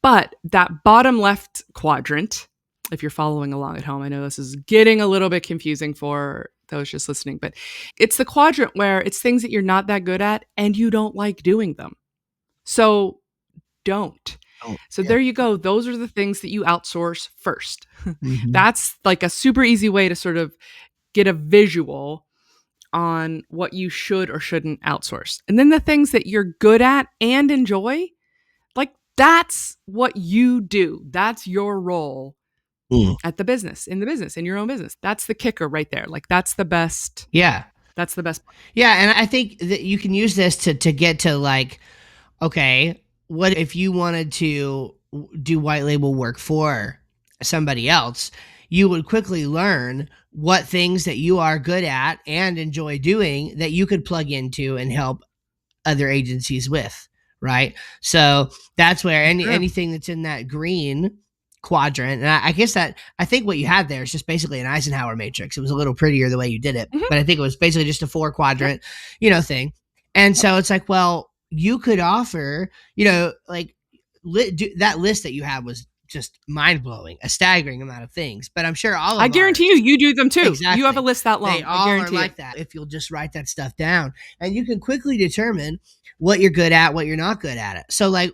But that bottom left quadrant, if you're following along at home, I know this is getting a little bit confusing for those just listening, but it's the quadrant where it's things that you're not that good at and you don't like doing them. So don't. Oh, So yeah. there you go. Those are the things that you outsource first. Mhm. That's a super easy way to sort of get a visual on what you should or shouldn't outsource. And then the things that you're good at and enjoy, like that's what you do. That's your role Mm. at the business, in your own business. That's the kicker right there. Like that's the best. Yeah. That's the best part. Yeah. And I think that you can use this to get to like, okay, what if you wanted to do white label work for somebody else? You would quickly learn what things that you are good at and enjoy doing that you could plug into and help other agencies with, right? So that's where True. anything that's in that green quadrant, and I guess that I think what you had there is just basically an Eisenhower matrix. It was a little prettier the way you did it, Mm-hmm. but I think it was basically just a 4 quadrant, Yep. thing. And so it's like, well, you could offer, like that list that you had was just mind blowing, a staggering amount of things. But I'm sure all I of guarantee ours, you do them too. You have a exactly, list that they long. I all are guarantee like it. that if you'll just write that stuff down, and you can quickly determine what you're good at, what you're not good at it. So like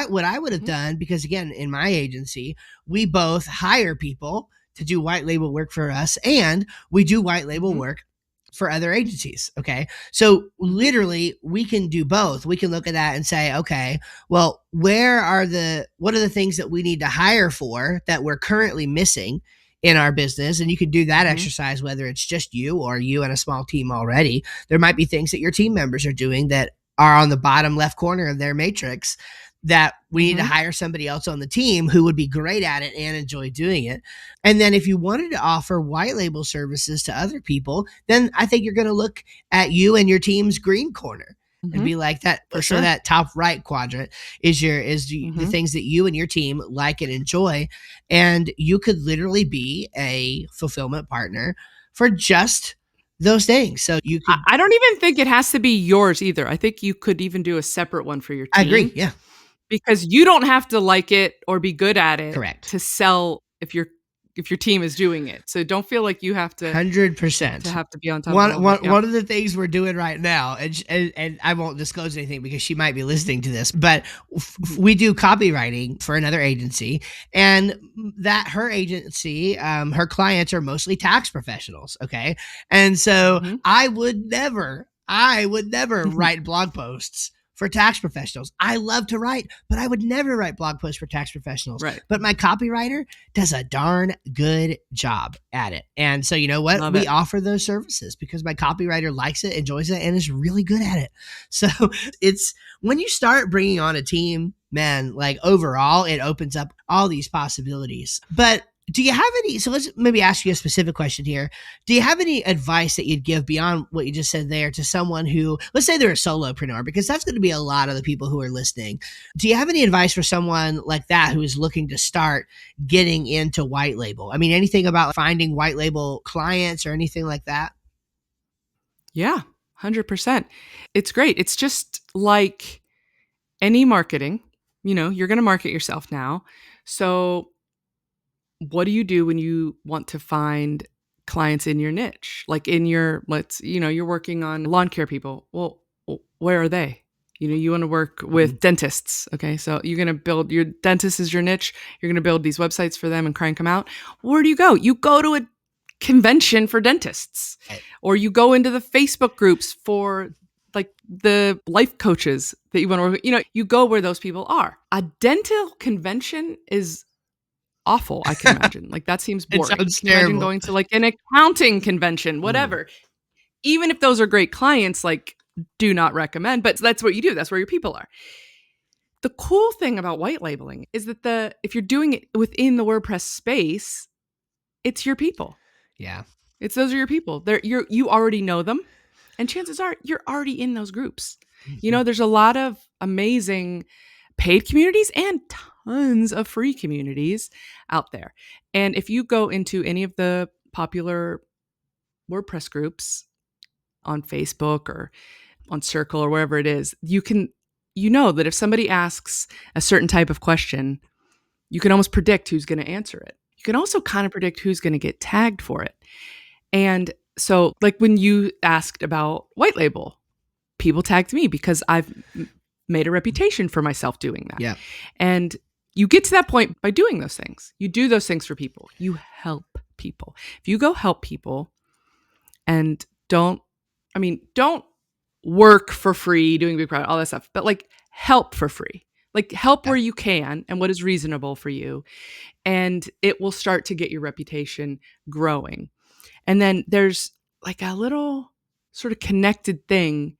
what I would have Mm-hmm. done, because again, in my agency, we both hire people to do white label work for us, and we do white label Mm-hmm. work for other agencies. Okay. So Mm-hmm. literally we can do both. We can look at that and say, okay, well, what are the things that we need to hire for that we're currently missing in our business? And you could do that Mm-hmm. exercise, whether it's just you or you and a small team already. There might be things that your team members are doing that are on the bottom left corner of their matrix that we need to Mm-hmm. hire somebody else on the team who would be great at it and enjoy doing it. And then if you wanted to offer white label services to other people, then I think you're going to look at you and your team's green corner and Mm-hmm. be like that. For So sure. that top right quadrant is the Mm-hmm. things that you and your team like and enjoy. And you could literally be a fulfillment partner for just those things. So you could, I don't even think it has to be yours either. I think you could even do a separate one for your I agree. team Yeah, because you don't have to like it or be good at it correct. to sell if your team is doing it. So don't feel like you have to 100%. be on top of all of it. Yeah. One of the things we're doing right now, and I won't disclose anything because she might be listening to this, but we do copywriting for another agency, and that her agency, her clients are mostly tax professionals. Okay, and so Mm-hmm. I would never write blog posts for tax professionals. I love to write, but I would never write blog posts for tax professionals. Right. But my copywriter does a darn good job at it. And so, you know what? Love we it. offer those services because my copywriter likes it, enjoys it, and is really good at it. So it's when you start bringing on a team, man, like overall, it opens up all these possibilities. But do you have any? So let's maybe ask you a specific question here. Do you have any advice that you'd give beyond what you just said there to someone who, let's say they're a solopreneur, because that's going to be a lot of the people who are listening. Do you have any advice for someone like that who is looking to start getting into white label? I mean, anything about finding white label clients or anything like that? Yeah, 100%. It's great. It's just like any marketing, you're going to market yourself now. So what do you do when you want to find clients in your niche? Like in your, you're working on lawn care people. Well, where are they? You want to work with dentists. Okay. So you're going to build your dentist is your niche. You're going to build these websites for them and crank them out. Where do you go? You go to a convention for dentists, or you go into the Facebook groups for like the life coaches that you want to work with. You go where those people are. A dental convention is awful, I can imagine. Like that seems It boring. sounds Can you imagine terrible. going to like an accounting convention, whatever. Even if those are great clients, like do not recommend, but that's what you do. That's where your people are. The cool thing about white labeling is that if you're doing it within the WordPress space, it's your people. Yeah. Those are your people. You already know them, and chances are you're already in those groups. There's a lot of amazing paid communities and tons of free communities out there. And if you go into any of the popular WordPress groups on Facebook or on Circle or wherever it is, you know that if somebody asks a certain type of question, you can almost predict who's going to answer it. You can also kind of predict who's going to get tagged for it. And so, like when you asked about white label, people tagged me because I've made a reputation for myself doing that. Yeah. And you get to that point by doing those things. You do those things for people. You help people. If you go help people and don't I mean, don't work for free doing big product, all that stuff, but like help for free. Like help Yeah. where you can and what is reasonable for you. And it will start to get your reputation growing. And then there's like a little sort of connected thing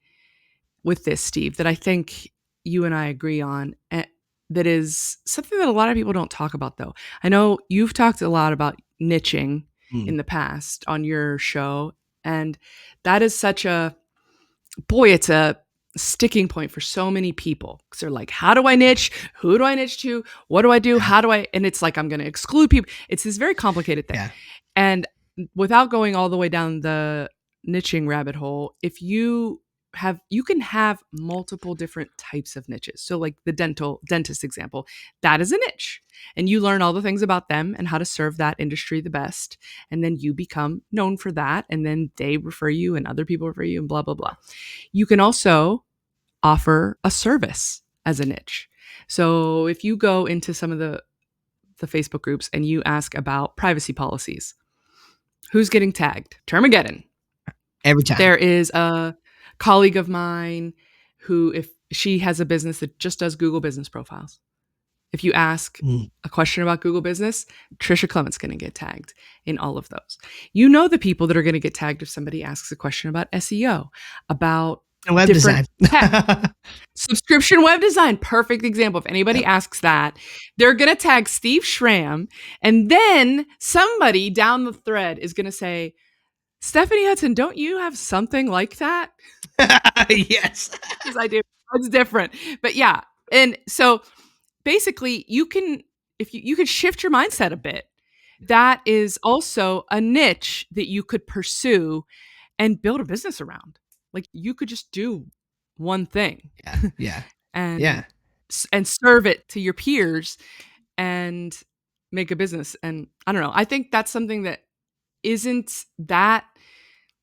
with this, Steve, that I think you and I agree on. That is something that a lot of people don't talk about, though. I know you've talked a lot about niching Mm. in the past on your show. And that is such a, boy, it's a sticking point for so many people. Because they're like, how do I niche? Who do I niche to? What do I do? Yeah. How do I? And it's like, I'm going to exclude people. It's this very complicated thing. Yeah. And without going all the way down the niching rabbit hole, if you can have multiple different types of niches. So like the dentist example, that is a niche. And you learn all the things about them and how to serve that industry the best. And then you become known for that. And then they refer you and other people refer you and blah, blah, blah. You can also offer a service as a niche. So if you go into some of the Facebook groups and you ask about privacy policies, who's getting tagged? Termageddon. Every time. There is a colleague of mine who, if she has a business that just does Google business profiles, if you ask Mm. a question about Google business, Trisha Clement's going to get tagged in all of those. You know the people that are going to get tagged if somebody asks a question about SEO, about And web different design. tech. Subscription web design, perfect example. If anybody Yep. asks that, they're going to tag Steve Schramm, and then somebody down the thread is going to say, Stephanie Hudson, don't you have something like that? Yes. Because I do. It's different. But yeah. And so basically you can, if you could shift your mindset a bit, that is also a niche that you could pursue and build a business around. Like you could just do one thing Yeah. Yeah. and Yeah. and serve it to your peers and make a business. And I don't know. I think that's something that isn't that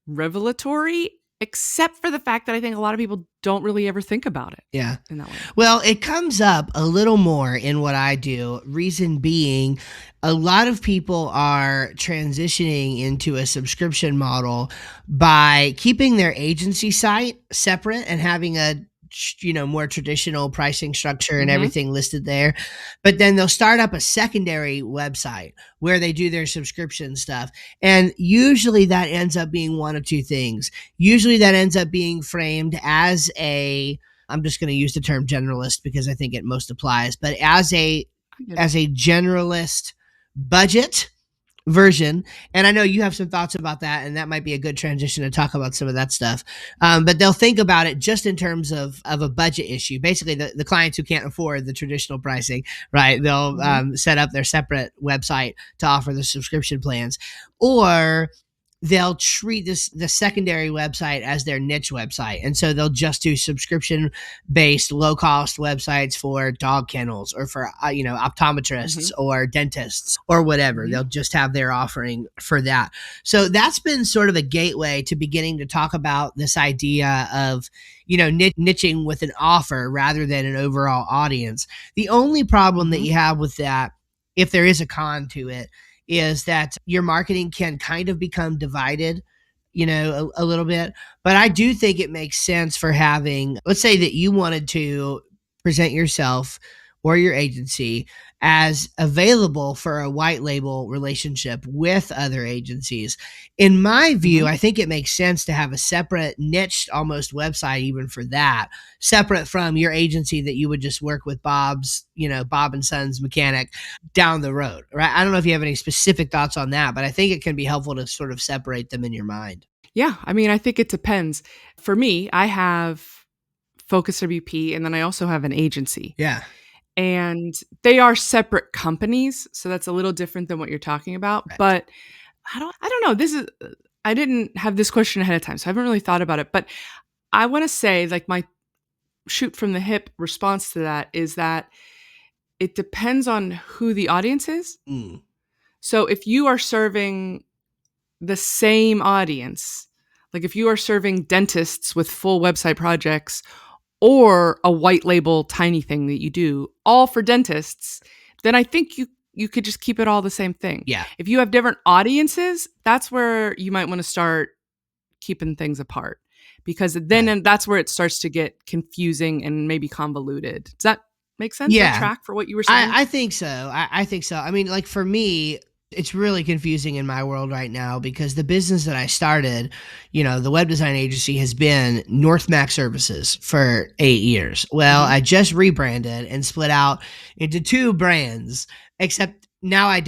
revelatory, except for the fact that I think a lot of people don't really ever think about it Yeah. in that way. Well, it comes up a little more in what I do. Reason being, a lot of people are transitioning into a subscription model by keeping their agency site separate and having a more traditional pricing structure and Mm-hmm. everything listed there, but then they'll start up a secondary website where they do their subscription stuff, and usually that ends up being one of two things. Usually that ends up being framed as a, I'm just going to use the term generalist because I think it most applies, but as a generalist budget version. And I know you have some thoughts about that, and that might be a good transition to talk about some of that stuff. But they'll think about it just in terms of a budget issue. Basically, the clients who can't afford the traditional pricing, right? They'll Mm-hmm. set up their separate website to offer the subscription plans, or they'll treat the secondary website as their niche website, and so they'll just do subscription based low cost websites for dog kennels or for optometrists Mm-hmm. or dentists or whatever. Mm-hmm. They'll just have their offering for that. So that's been sort of a gateway to beginning to talk about this idea of niching with an offer rather than an overall audience. The only problem that Mm-hmm. you have with that, if there is a con to it, is that your marketing can kind of become divided, a little bit. But I do think it makes sense for having, let's say that you wanted to present yourself or your agency as available for a white label relationship with other agencies. In my view, Mm-hmm. I think it makes sense to have a separate niche almost website even for that, separate from your agency that you would just work with Bob and Sons mechanic down the road, right? I don't know if you have any specific thoughts on that, but I think it can be helpful to sort of separate them in your mind. Yeah. I mean, I think it depends. For me, I have FocusWP and then I also have an agency. Yeah. And they are separate companies, so that's a little different than what you're talking about. Right. But I don't know. I didn't have this question ahead of time, so I haven't really thought about it. But I want to say, like, my shoot from the hip response to that is that it depends on who the audience is. Mm. So if you are serving the same audience, like if you are serving dentists with full website projects or a white label tiny thing that you do all for dentists, then I think you could just keep it all the same thing. Yeah. If you have different audiences, that's where you might want to start keeping things apart. because then that's where it starts to get confusing and maybe convoluted. Does that make sense? Does that Yeah, track for what you were saying? I think so. I think so. I mean, like for me, it's really confusing in my world right now because the business that I started, the web design agency has been North Mac Services for 8 years. Well, Mm-hmm. I just rebranded and split out into two brands, except now I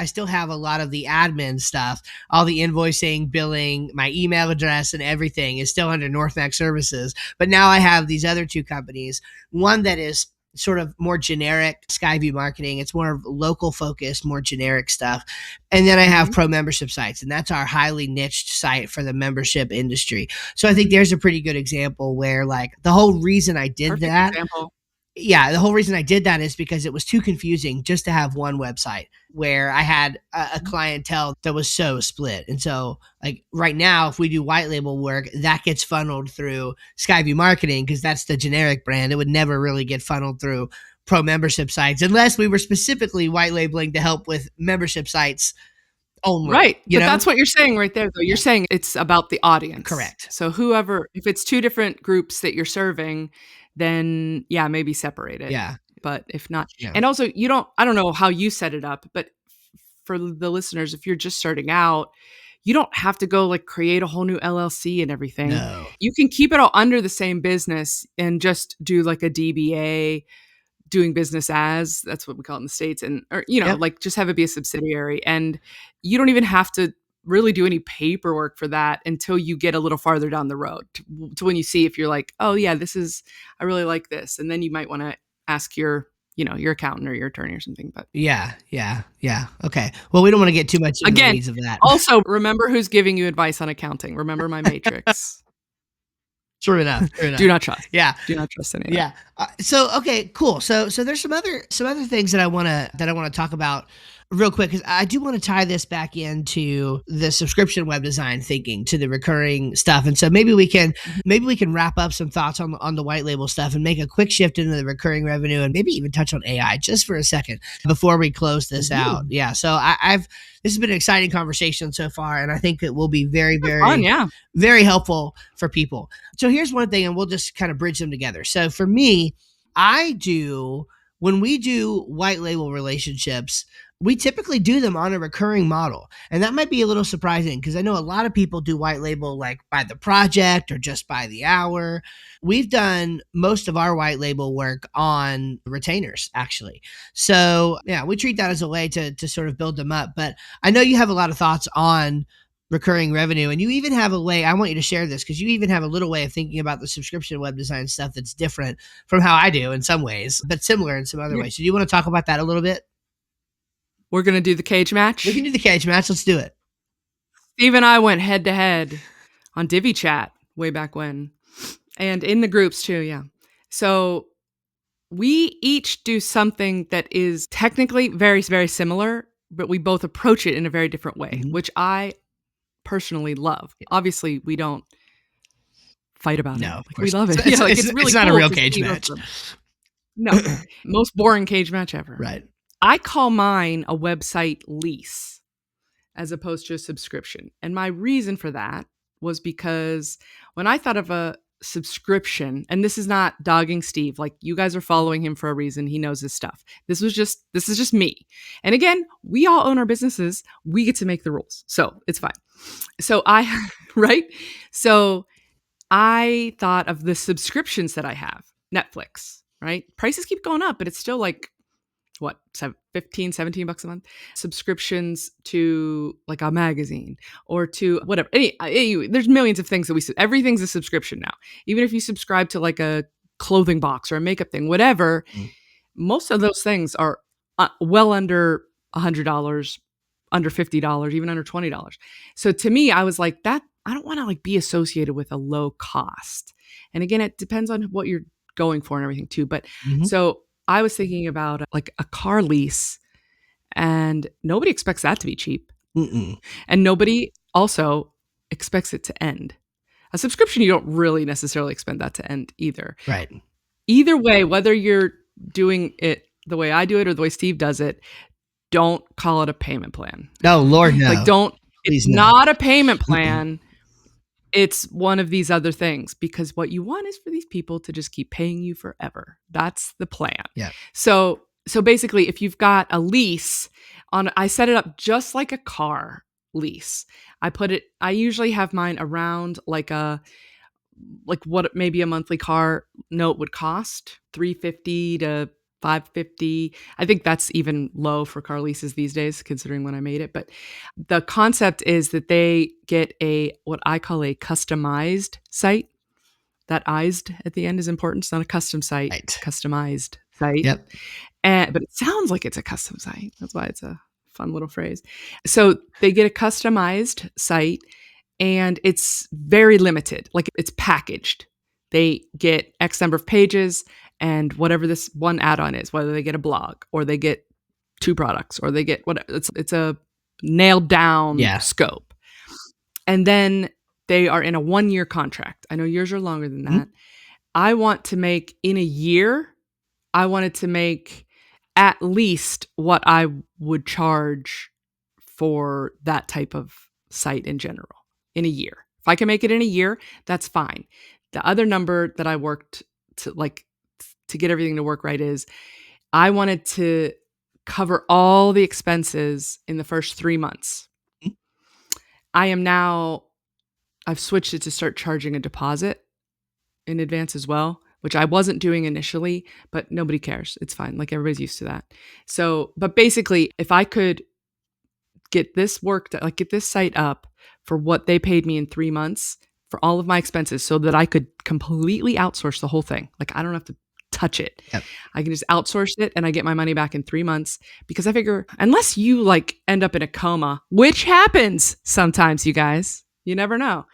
still have a lot of the admin stuff, all the invoicing, billing, my email address and everything is still under North Mac Services. But now I have these other two companies, one that is sort of more generic Skyview marketing. It's more local focused, more generic stuff. And then I have Mm-hmm. pro membership sites, and that's our highly niched site for the membership industry. So I think there's a pretty good example where like the whole reason I did Perfect that, example. yeah, the whole reason I did that is because it was too confusing just to have one website where I had a clientele that was so split. And so, like right now, if we do white label work, that gets funneled through Skyview Marketing because that's the generic brand. It would never really get funneled through pro membership sites unless we were specifically white labeling to help with membership sites only, Right. But that's what you're saying right there, though. You're Yeah, saying it's about the audience. correct. So if it's two different groups that you're serving, then yeah, maybe separate it. Yeah, But if not, yeah. and also I don't know how you set it up, but for the listeners, if you're just starting out, you don't have to go like create a whole new LLC and everything. No. You can keep it all under the same business and just do like a DBA, doing business as, that's what we call it in the States, and or Yep. like just have it be a subsidiary, and you don't even have to really do any paperwork for that until you get a little farther down the road to when you see if you're like, oh yeah, I really like this, and then you might want to ask your accountant or your attorney or something. But Yeah, yeah, yeah. Okay. Well, we don't want to get too much into the again, weeds of that. also remember who's giving you advice on accounting. Remember my matrix. True enough. True Do enough. not trust. Yeah. Do not trust any of that. Yeah. So okay, cool. So there's some other things that I wanna talk about real quick because I do want to tie this back into the subscription web design thinking to the recurring stuff, and so maybe we can wrap up some thoughts on the white label stuff and make a quick shift into the recurring revenue and maybe even touch on AI just for a second before we close this out. Yeah. So I've this has been an exciting conversation so far, and I think it will be very, Fun, very, yeah. very helpful for people. So here's one thing, and we'll just kind of bridge them together. So for me, when we do white label relationships, we typically do them on a recurring model. And that might be a little surprising because I know a lot of people do white label like by the project or just by the hour. We've done most of our white label work on retainers, actually. So, yeah, we treat that as a way to sort of build them up. But I know you have a lot of thoughts on recurring revenue, and you even have a way, I want you to share this because you even have a little way of thinking about the subscription web design stuff that's different from how I do in some ways, but similar in some other Yeah. ways. So do you want to talk about that a little bit? We're gonna do the cage match. We can do the cage match. Let's do it. Steve and I went head to head on Divi Chat way back when, and in the groups too. Yeah. So we each do something that is technically very, very similar, but we both approach it in a very different way, Mhm. which I personally love. Obviously, we don't fight about it. No, of Like, we course. love it. It's, Yeah, like it's, it's really it's not a cool real to cage see both match. of them. No, most boring cage match ever. Right. I call mine a website lease as opposed to a subscription. And my reason for that was because when I thought of a subscription, and this is not dogging Steve, like you guys are following him for a reason. He knows his stuff. This is just me. And again, we all own our businesses. We get to make the rules. So it's fine. So right? So I thought of the subscriptions that I have. Netflix, right? Prices keep going up, but it's still like what, 15, 17 bucks a month. Subscriptions to like a magazine or to whatever. There's millions of things that everything's a subscription now. Even if you subscribe to like a clothing box or a makeup thing, whatever, most of those things are well under $100, under $50, even under $20. So to me, I was like, that I don't want to like be associated with a low cost. And again, it depends on what you're going for and everything too. But so I was thinking about like a car lease, and nobody expects that to be cheap. Mm-mm. And nobody also expects it to end. A subscription, you don't really necessarily expect that to end either. Right. Either way, whether you're doing it the way I do it or the way Steve does it, don't call it a payment plan. No, Lord, no. Like, don't, Please it's no. not a payment plan. it's one of these other things, because what you want is for these people to just keep paying you forever. That's the plan. Yeah. So basically, if you've got a lease I set it up just like a car lease. I usually have mine around like what maybe a monthly car note would cost, 350 to 550. I think that's even low for car leases these days, considering when I made it. But the concept is that they get what I call a customized site. That "ized" at the end is important. It's not a custom site, Right. customized site. Yep. But it sounds like it's a custom site. That's why it's a fun little phrase. So they get a customized site, and it's very limited. Like, it's packaged. They get X number of pages and whatever this one add-on is, whether they get a blog or they get two products or they get whatever. It's a nailed down Yeah. scope. And then they are in a 1-year contract. I know yours are longer than Mhm. that. I want to make in a year, I wanted to make at least what I would charge for that type of site in general in a year. If I can make it in a year, that's fine. The other number that I worked to get everything to work right is I wanted to cover all the expenses in the first 3 months. Mhm. I am now I've switched it to start charging a deposit in advance as well, which I wasn't doing initially, but nobody cares. It's fine. Like, everybody's used to that. So, but basically, if I could get this get this site up for what they paid me in 3 months for all of my expenses, so that I could completely outsource the whole thing. Like, I don't have to touch it. Yep. I can just outsource it and I get my money back in 3 months, because I figure, unless you like end up in a coma, which happens sometimes, you guys, you never know.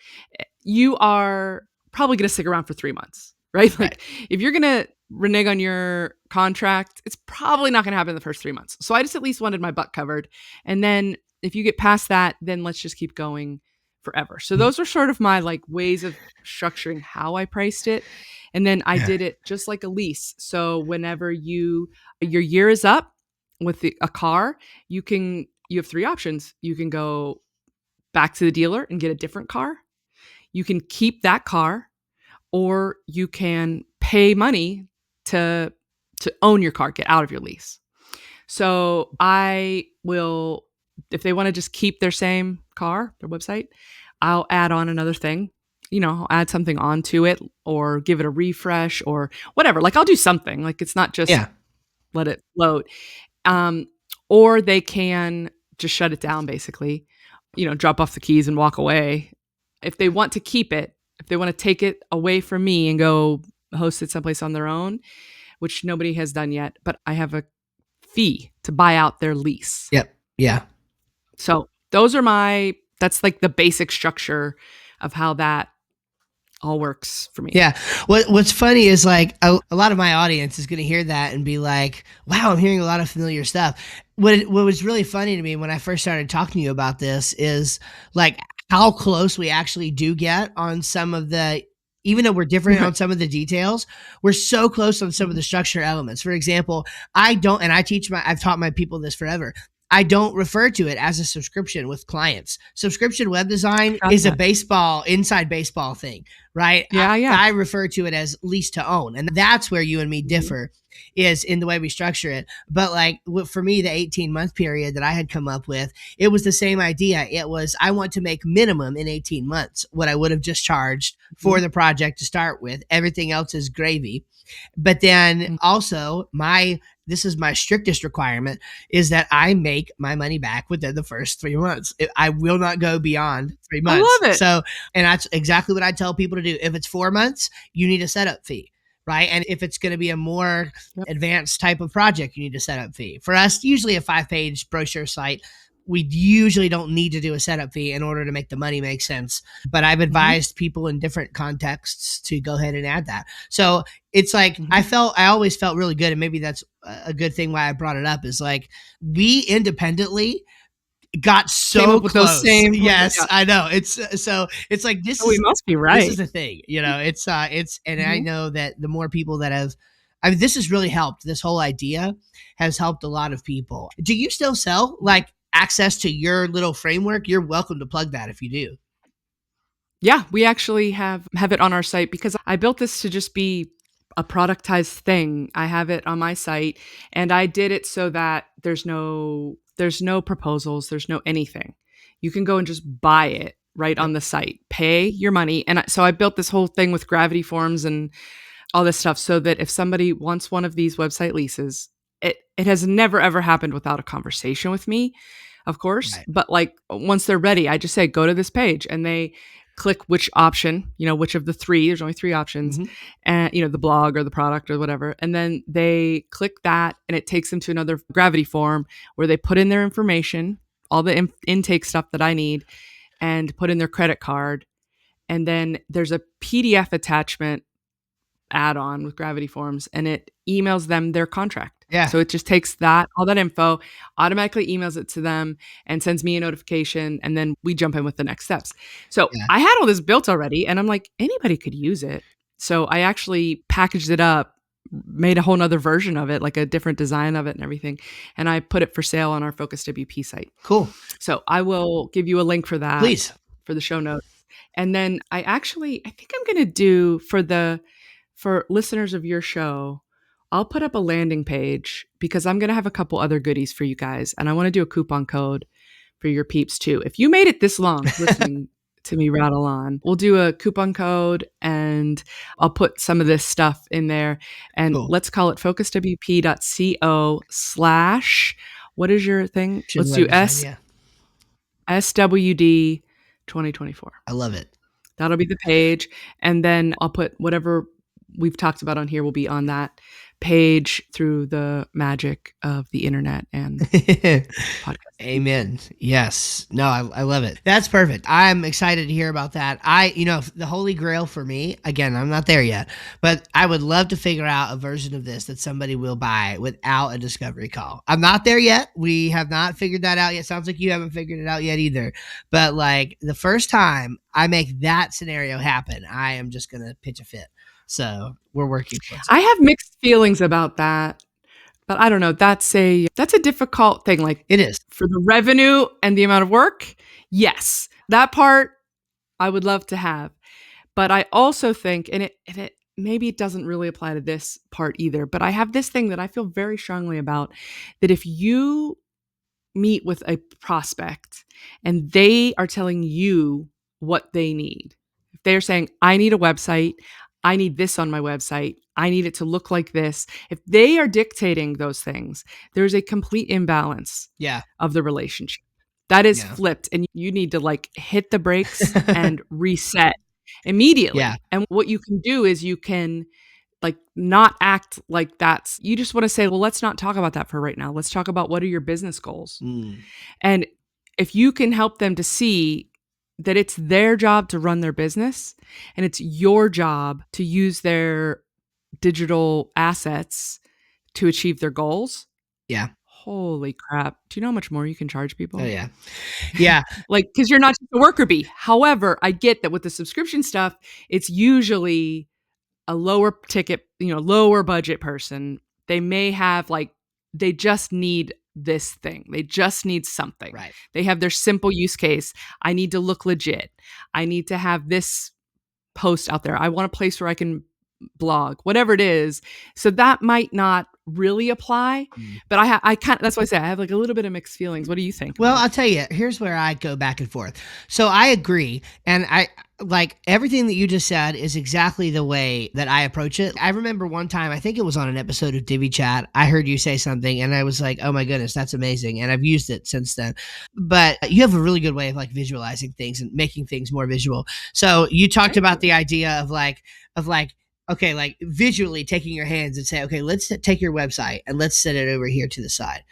You are probably going to stick around for 3 months, right? Right. Like, if you're going to renege on your contract, it's probably not going to happen in the first 3 months. So I just at least wanted my butt covered. And then if you get past that, then let's just keep going forever. So Mhm. those are sort of my like ways of structuring how I priced it. And then I Yeah. did it just like a lease. So whenever your year is up with a car, you have 3 options. You can go back to the dealer and get a different car. You can keep that car, or you can pay money to own your car, get out of your lease. So I will, if they want to just keep their same car, their website, I'll add on another thing. I'll add something onto it or give it a refresh or whatever. Like, I'll do something. Like, it's not just Yeah. let it float. Um, or they can just shut it down, basically, drop off the keys and walk away. If they want to keep it, if they want to take it away from me and go host it someplace on their own, which nobody has done yet, but I have a fee to buy out their lease. Yep. Yeah. So that's like the basic structure of how that all works for me. Yeah. What's funny is like a lot of my audience is going to hear that and be like, "Wow, I'm hearing a lot of familiar stuff." What was really funny to me when I first started talking to you about this is like how close we actually do get on some of the, even though we're different on some of the details, we're so close on some of the structure elements. For example, I don't, and I've taught my people this forever. I don't refer to it as a subscription with clients. Subscription web design is a Gotcha. inside baseball thing, right? Yeah, yeah. I refer to it as lease to own. And that's where you and me Mhm. differ, is in the way we structure it. But like for me, the 18-month period that I had come up with, it was the same idea. It was, I want to make minimum in 18 months what I would have just charged for Mhm. the project to start with. Everything else is gravy. But then Mhm. also this is my strictest requirement, is that I make my money back within the first 3 months. I will not go beyond three I months. love it. So, and that's exactly what I tell people to do. If it's 4 months, you need a setup fee, right? And if it's going to be a more Yep. advanced type of project, you need a setup fee. For us, usually a 5-page brochure site, we usually don't need to do a setup fee in order to make the money make sense. But I've Mhm. advised people in different contexts to go ahead and add that. So it's like, Mhm. I always felt really good. And maybe that's a good thing why I brought it up, is like we independently got Came so up with those close. same Yes, yeah. I know. It's so it's like Oh, we must be this is right. the thing, it's, and I Mhm. know that the more people that have, I mean, this has really helped. This whole idea has helped a lot of people. Do you still sell Mhm. like access to your little framework? You're welcome to plug that if you do. Yeah, we actually have it on our site because I built this to just be a productized thing. I have it on my site and I did it so that there's no proposals, there's no anything. You can go and just buy it right Yep. on the site. Pay your money. So I built this whole thing with gravity forms and all this stuff so that if somebody wants one of these website leases, it has never ever happened without a conversation with me, of course. Right. But like once they're ready, I just say go to this page and they click which option, which of the three, there's only three options, Hmm. and the blog or the product or whatever. And then they click that and it takes them to another gravity form where they put in their information, all the intake stuff that I need, and put in their credit card. And then there's a PDF attachment add-on with Gravity Forms and it emails them their contract. Yeah. So it just takes all that info, automatically emails it to them and sends me a notification and then we jump in with the next steps. So Yeah. I had all this built already and I'm like, anybody could use it. So I actually packaged it up, made a whole nother version of it, like a different design of it and everything. And I put it for sale on our FocusWP site. Cool. So I will give you a link for that Please. for the show notes. And then I think I'm going to do for listeners of your show, I'll put up a landing page because I'm going to have a couple other goodies for you guys. And I want to do a coupon code for your peeps too. If you made it this long listening to me rattle on, we'll do a coupon code and I'll put some of this stuff in there. And Cool. let's call it focuswp.co/ what is your thing? Should Let's web do design. Yeah. SWD 2024. I love it. That'll be the page. And then I'll put whatever we've talked about on here will be on that page through the magic of the internet and podcast. Amen. Yes. No, I love it. That's perfect. I'm excited to hear about that. The holy grail for me, again, I'm not there yet, but I would love to figure out a version of this that somebody will buy without a discovery call. I'm not there yet. We have not figured that out yet. Sounds like you haven't figured it out yet either. But like the first time I make that scenario happen, I am just going to pitch a fit. So we're working towards it. I have mixed feelings about that, but I don't know. That's a difficult thing. Like It is. for the revenue and the amount of work, yes, that part I would love to have. But I also think, and it maybe it doesn't really apply to this part either, but I have this thing that I feel very strongly about that if you meet with a prospect and they are telling you what they need, if they're saying, I need a website, I need this on my website, I need it to look like this. If they are dictating those things, there's a complete imbalance Yeah. of the relationship. That is Yeah. flipped and you need to like hit the brakes and reset immediately. Yeah. And what you can do is you can like not act like you just want to say, well, let's not talk about that for right now. Let's talk about what are your business goals. Mm. And if you can help them to see that it's their job to run their business and it's your job to use their digital assets to achieve their goals. Yeah. Holy crap. Do you know how much more you can charge people? Oh, yeah. Yeah. Like, because you're not just a worker bee. However, I get that with the subscription stuff, it's usually a lower ticket, lower budget person. They may have they just need this thing. They just need something. Right. They have their simple use case. I need to look legit. I need to have this post out there. I want a place where I can blog, whatever it is. So that might not really apply, but I kind of, that's why I say I have like a little bit of mixed feelings. What do you think? Well, I'll tell you, here's where I go back and forth. So I agree. And I like everything that you just said is exactly the way that I approach it. I remember one time, I think it was on an episode of Divi Chat, I heard you say something and I was like, oh my goodness, that's amazing. And I've used it since then. But you have a really good way of like visualizing things and making things more visual. So you talked about the idea of like, okay, like visually taking your hands and say, okay, let's take your website and let's set it over here to the side.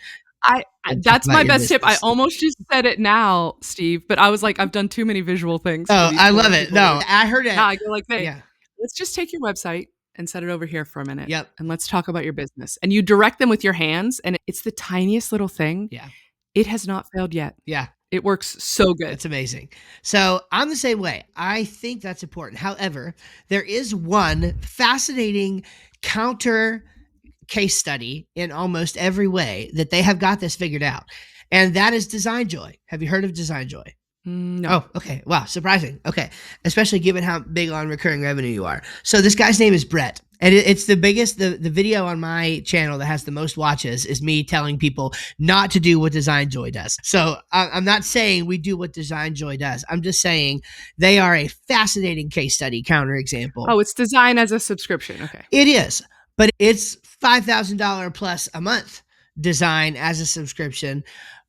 That's my best tip. I almost just said it now, Steve, but I was like, I've done too many visual things. Oh, I love it. No, I heard it. Now I go like, hey, yeah. Let's just take your website and set it over here for a minute. Yep. And let's talk about your business. And you direct them with your hands, and it's the tiniest little thing. Yeah. It has not failed yet. Yeah. It works so good. It's amazing. So I'm the same way. I think that's important. However, there is one fascinating counter case study in almost every way that they have got this figured out. And that is Design Joy. Have you heard of Design Joy? No. Oh, okay. Wow, surprising. Okay, especially given how big on recurring revenue you are. So this guy's name is Brett, and it's the biggest. The video on my channel that has the most watches is me telling people not to do what Design Joy does. So I'm not saying we do what Design Joy does. I'm just saying they are a fascinating case study counterexample. Oh, it's design as a subscription. Okay. It is, but it's $5,000 plus a month design as a subscription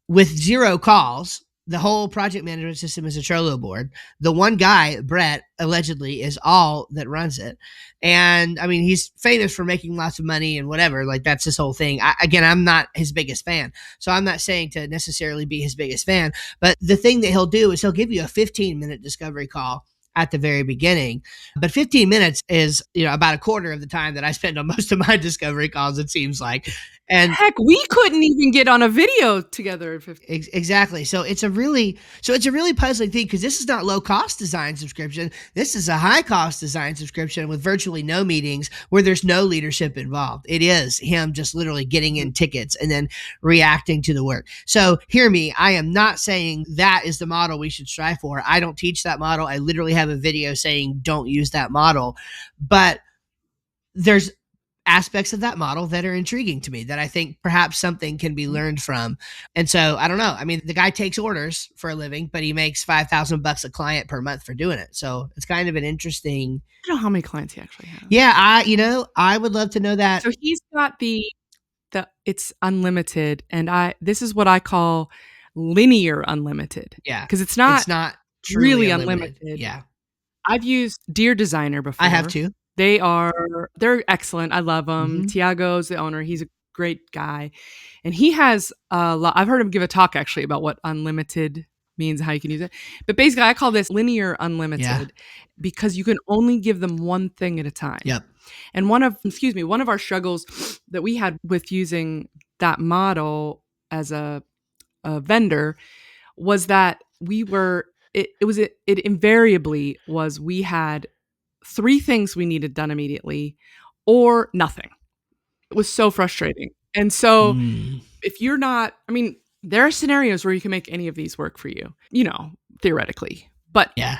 with 0 calls. The whole project management system is a Trello board. The one guy, Brett, allegedly is all that runs it. And I mean, he's famous for making lots of money and whatever. Like, that's his whole thing. Again, I'm not his biggest fan. So I'm not saying to necessarily be his biggest fan. But the thing that he'll do is he'll give you a 15-minute discovery call at the very beginning. But 15 minutes is, about a quarter of the time that I spend on most of my discovery calls, it seems like. And Heck, we couldn't even get on a video together at 15. exactly. So it's a really puzzling thing, because this is not low cost design subscription. This is a high cost design subscription with virtually no meetings, where there's no leadership involved. It is him just literally getting in tickets and then reacting to the work. So hear me, I am not saying that is the model we should strive for. I don't teach that model. I literally have a video saying don't use that model. But there's aspects of that model that are intriguing to me, that I think perhaps something can be learned from. And so I don't know. I mean, the guy takes orders for a living, but he makes $5,000 a client per month for doing it. So it's kind of an interesting. I don't know how many clients he actually has. Yeah, I would love to know that. So he's got the it's unlimited, and this is what I call linear unlimited. Yeah, because it's not really unlimited. unlimited. Yeah, I've used Dear Designer before. I have too. They're excellent. I love them. Mhm. Tiago's the owner. He's a great guy. And he has a lot. I've heard him give a talk actually about what unlimited means, how you can use it. But basically, I call this linear unlimited because you can only give them one thing at a time. Yep. And one of our struggles that we had with using that model as a vendor was that it invariably was we had 3 things we needed done immediately or nothing. It was so frustrating. And so if you're not, I mean, there are scenarios where you can make any of these work for you, theoretically. But yeah.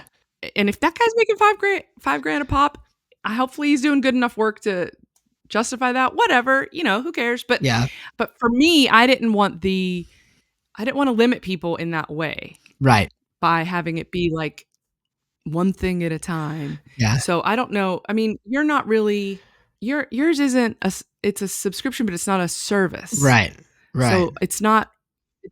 And if that guy's making $5,000 a pop, hopefully he's doing good enough work to justify that. Whatever, who cares? But for me, I didn't want to limit people in that way. Right. By having it be like one thing at a time. Yeah. So I don't know. I mean, you're not really yours isn't it's a subscription, but it's not a service. Right. Right. So it's not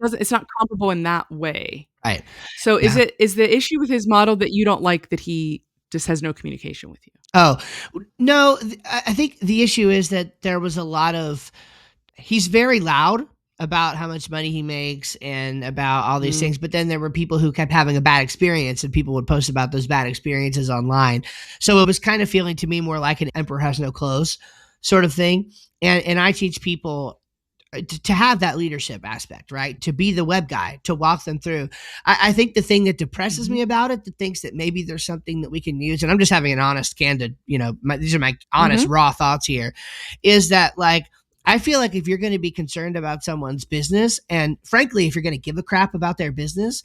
comparable in that way. Right. So is the issue with his model that you don't like that he just has no communication with you? Oh, no, I think the issue is that there was a lot of, he's very loud about how much money he makes and about all these things. But then there were people who kept having a bad experience, and people would post about those bad experiences online. So it was kind of feeling to me more like an emperor has no clothes sort of thing. And I teach people to have that leadership aspect, right? To be the web guy, to walk them through. I think the thing that depresses me about it, that thinks that maybe there's something that we can use, and I'm just having an honest, candid, these are my honest, raw thoughts here, is that, like, I feel like if you're going to be concerned about someone's business, and frankly, if you're going to give a crap about their business,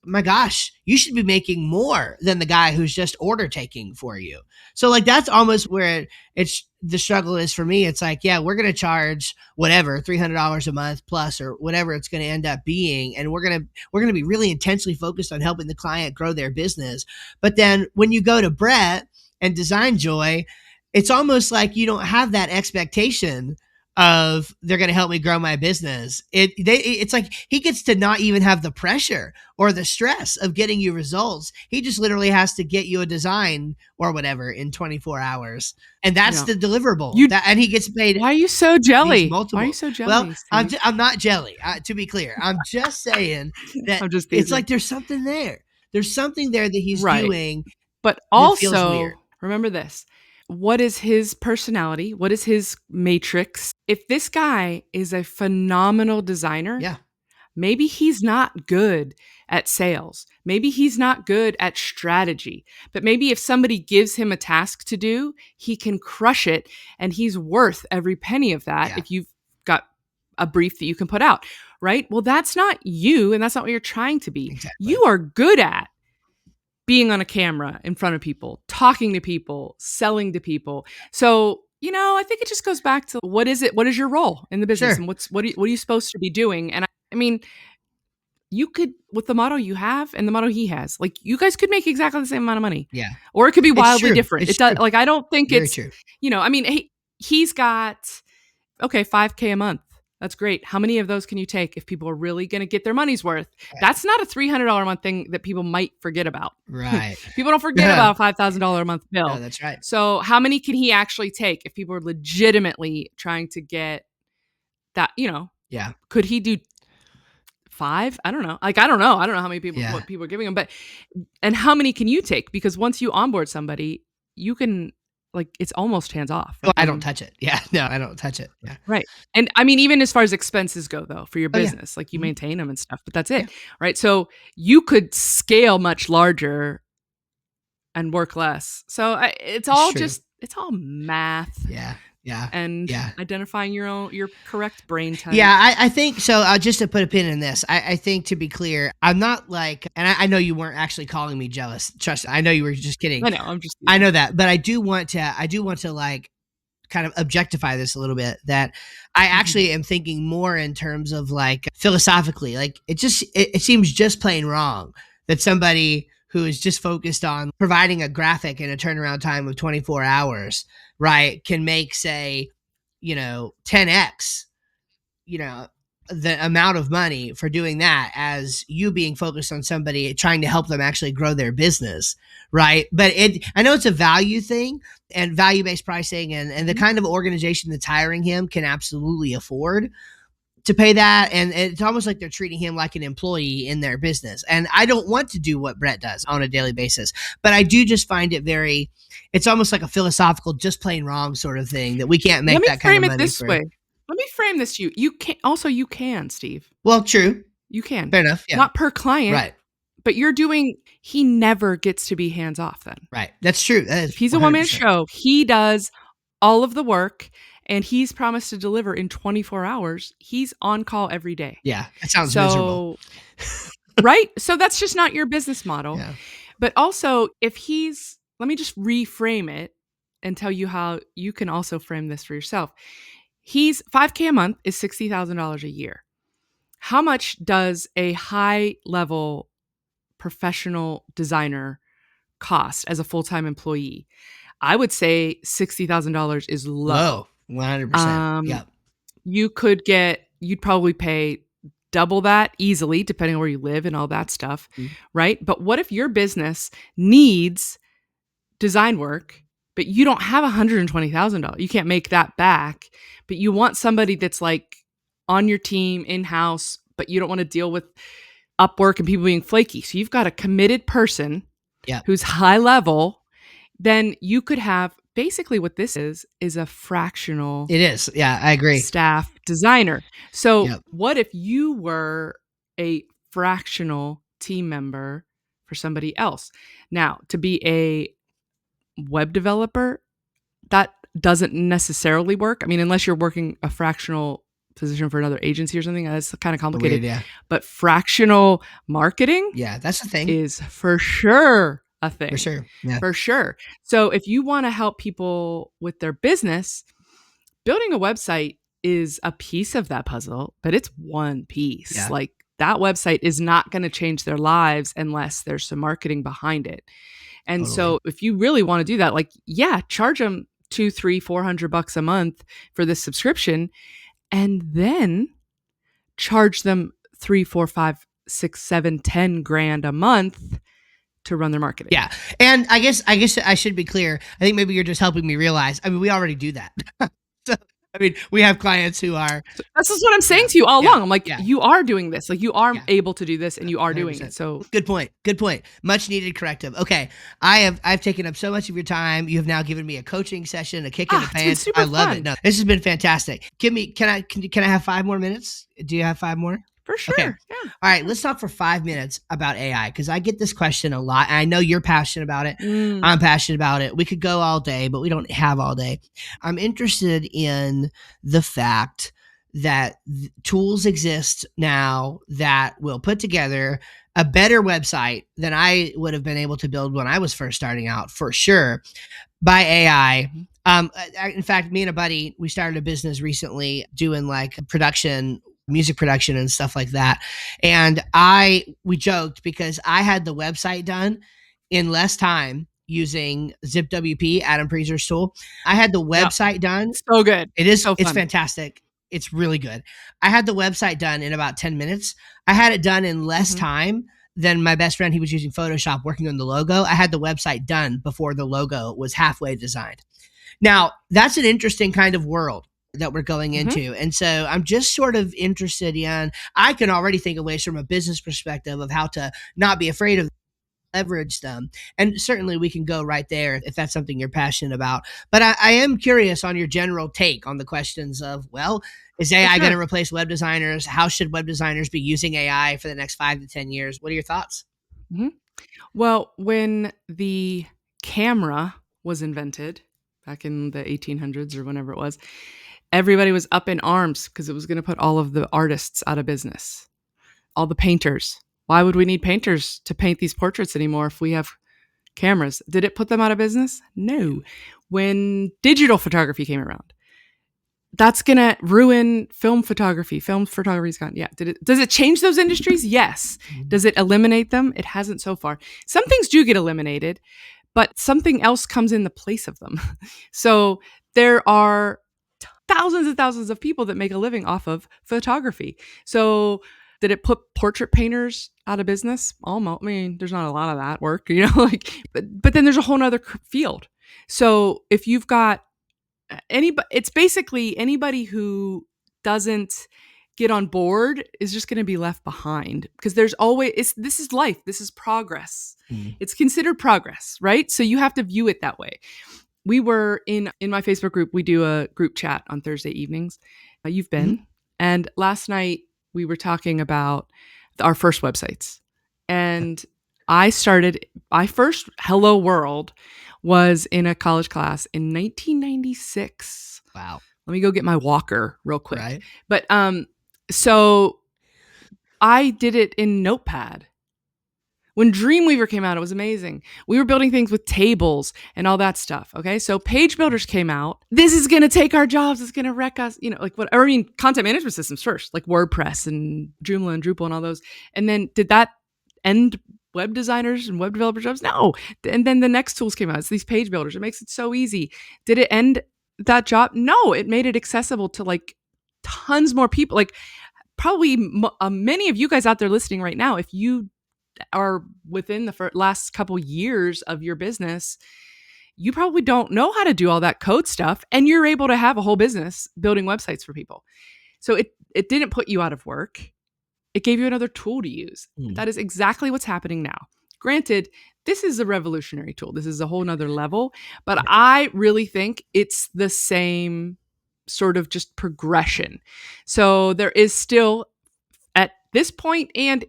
my gosh, you should be making more than the guy who's just order taking for you. So like, that's almost where it's the struggle is for me. It's like, yeah, we're going to charge whatever, $300 a month plus, or whatever it's going to end up being. And we're going to be really intensely focused on helping the client grow their business. But then when you go to Brett and Design Joy, it's almost like you don't have that expectation of they're going to help me grow my business. It's like he gets to not even have the pressure or the stress of getting you results. He just literally has to get you a design or whatever in 24 hours. And that's the deliverable. And he gets paid. Why are you so jelly? Why are you so jelly? Well, I'm not jelly, to be clear. I'm just saying that it's like there's something there. There's something there that he's doing. But also, remember this. What is his personality? What is his matrix? If this guy is a phenomenal designer, maybe he's not good at sales. Maybe he's not good at strategy. But maybe if somebody gives him a task to do, he can crush it, and he's worth every penny of that if you've got a brief that you can put out. right? Well, that's not you, and that's not what you're trying to be. Exactly. You are good at being on a camera in front of people, talking to people, selling to people. So, I think it just goes back to what is it? What is your role in the business, Sure. and what are you supposed to be doing? And I mean, you could, with the model you have and the model he has, like, you guys could make exactly the same amount of money. Yeah. Or it could be It's wildly true. different. It's It does, true. like, I don't think Very it's, true. I mean, he's got, okay, 5K a month. That's great. How many of those can you take if people are really going to get their money's worth? Right. That's not a $300 a month thing that people might forget about. Right. People don't forget about a $5,000 a month bill. No, that's right. So how many can he actually take if people are legitimately trying to get that, Yeah. could he do 5? I don't know. Like, I don't know how many people, Yeah. what people are giving him, and how many can you take? Because once you onboard somebody, you can, like, it's almost hands off. Well, I don't touch it. Yeah. No, I don't touch it. Yeah. Right. And I mean, even as far as expenses go, though, for your Oh, yeah. business, like, you Mhm. maintain them and stuff, but that's it. Yeah. Right. So you could scale much larger and work less. So it's all true. it's all math. Yeah. Yeah. And Yeah. identifying your correct brain type. Yeah, I think so. Just to put a pin in this, I think, to be clear, I'm not like, and I know you weren't actually calling me jealous. Trust, I know you were just kidding. I know. I'm just. I know that, but I do want to like kind of objectify this a little bit. That I actually am thinking more in terms of, like, philosophically. Like, it seems just plain wrong that somebody who is just focused on providing a graphic and a turnaround time of 24 hours, right, can make, say, 10x, the amount of money for doing that, as you being focused on somebody trying to help them actually grow their business, right? But I know it's a value thing and value-based pricing, and the kind of organization that's hiring him can absolutely afford to pay that. And it's almost like they're treating him like an employee in their business. And I don't want to do what Brett does on a daily basis, but I do just find it it's almost like a philosophical, just plain wrong sort of thing, that we can't make that kind of money. Let me frame it this way. Let me frame this to you. You can, Steve. Well, true. You can. Fair enough. Yeah. Not per client. Right. But he never gets to be hands off then. Right. That's true. That is if he's a one-man show, he does all of the work, and he's promised to deliver in 24 hours. He's on call every day. Yeah. That sounds miserable. Right? So that's just not your business model. Yeah. But also, let me just reframe it and tell you how you can also frame this for yourself. He's 5K a month is $60,000 a year. How much does a high level professional designer cost as a full-time employee? I would say $60,000 is low. 100%. Yep. You'd probably pay double that easily, depending on where you live and all that stuff, right? But what if your business needs design work, but you don't have $120,000? You can't make that back, but you want somebody that's, like, on your team in-house, but you don't want to deal with Upwork and people being flaky. So you've got a committed person who's high level. Then you could have, basically what this is a fractional. It is. Yeah, I agree. Staff designer. So what if you were a fractional team member for somebody else? Now, to be a web developer, that doesn't necessarily work. I mean, unless you're working a fractional position for another agency or something, that's kind of complicated. Weird, yeah. But fractional marketing, that's a thing. Is for sure a thing. For sure. Yeah. For sure. So if you want to help people with their business, building a website is a piece of that puzzle, but it's one piece. Yeah. Like, that website is not going to change their lives unless there's some marketing behind it. And so if you really want to do that, like, charge them $200, $300, $400 a month for this subscription, and then charge them $3, $4, $5, $6, $7, $10,000 a month to run their marketing. Yeah. And I guess I should be clear. I think maybe you're just helping me realize, I mean, we already do that. So, I mean, we have clients who are. So this is what I'm saying to you all along. I'm like, yeah. You are doing this. Like, you are able to do this, and you are 100%. Doing it. So good point. Good point. Much needed corrective. Okay. I've taken up so much of your time. You have now given me a coaching session, a kick in the pants. I love it. No, this has been fantastic. Can I have 5 more minutes? Do you have 5 more? For sure. Okay. Yeah. All right. Let's talk for 5 minutes about AI, because I get this question a lot, and I know you're passionate about it. I'm passionate about it. We could go all day, but we don't have all day. I'm interested in the fact that tools exist now that will put together a better website than I would have been able to build when I was first starting out, for sure, by AI. In fact, me and a buddy, we started a business recently doing like production, music production and stuff like that. And we joked because I had the website done in less time using ZipWP, Adam Preezer's tool. I had the Yep. website done. So good. So It's fun. fantastic. It's really good. I had the website done in about 10 minutes. I had it done in less time than my best friend. He was using Photoshop working on the logo. I had the website done before the logo was halfway designed. Now, that's an interesting kind of world that we're going into. And so I'm just sort of interested in, I can already think of ways from a business perspective of how to not be afraid of leverage them. And certainly we can go right there if that's something you're passionate about. But I am curious on your general take on the questions of, well, is AI going to replace web designers? How should web designers be using AI for the next 5 to 10 years? What are your thoughts? Well, when the camera was invented back in the 1800s or whenever it was, everybody was up in arms because it was going to put all of the artists out of business, all the painters. Why would we need painters to paint these portraits anymore if we have cameras? Did it put them out of business? No. When digital photography came around, that's going to ruin film photography. Film photography's gone. Yeah. Does it change those industries? Yes. Does it eliminate them? It hasn't so far. Some things do get eliminated, but something else comes in the place of them. So there are thousands and thousands of people that make a living off of photography. So did it put portrait painters out of business? Almost. I mean, there's not a lot of that work, but then there's a whole nother field. So if you've got anybody, it's basically anybody who doesn't get on board is just going to be left behind because this is life. This is progress. It's considered progress, right? So you have to view it that way. We were in my Facebook group. We do a group chat on Thursday evenings. You've been. And last night we were talking about our first websites. And my first Hello World was in a college class in 1996. Wow. Let me go get my walker real quick. Right. But so I did it in Notepad. When Dreamweaver came out, it was amazing. We were building things with tables and all that stuff. Okay. So page builders came out. This is going to take our jobs. It's going to wreck us. Content management systems first, like WordPress and Joomla and Drupal and all those. And then did that end web designers and web developer jobs? No. And then the next tools came out. It's these page builders. It makes it so easy. Did it end that job? No, it made it accessible to like tons more people. Like probably many of you guys out there listening right now, if you are within the last couple years of your business, you probably don't know how to do all that code stuff, and you're able to have a whole business building websites for people. So it didn't put you out of work. It gave you another tool to use. That is exactly what's happening now. Granted, this is a revolutionary tool. This is a whole nother level, but I really think it's the same sort of just progression. So there is still, at this point and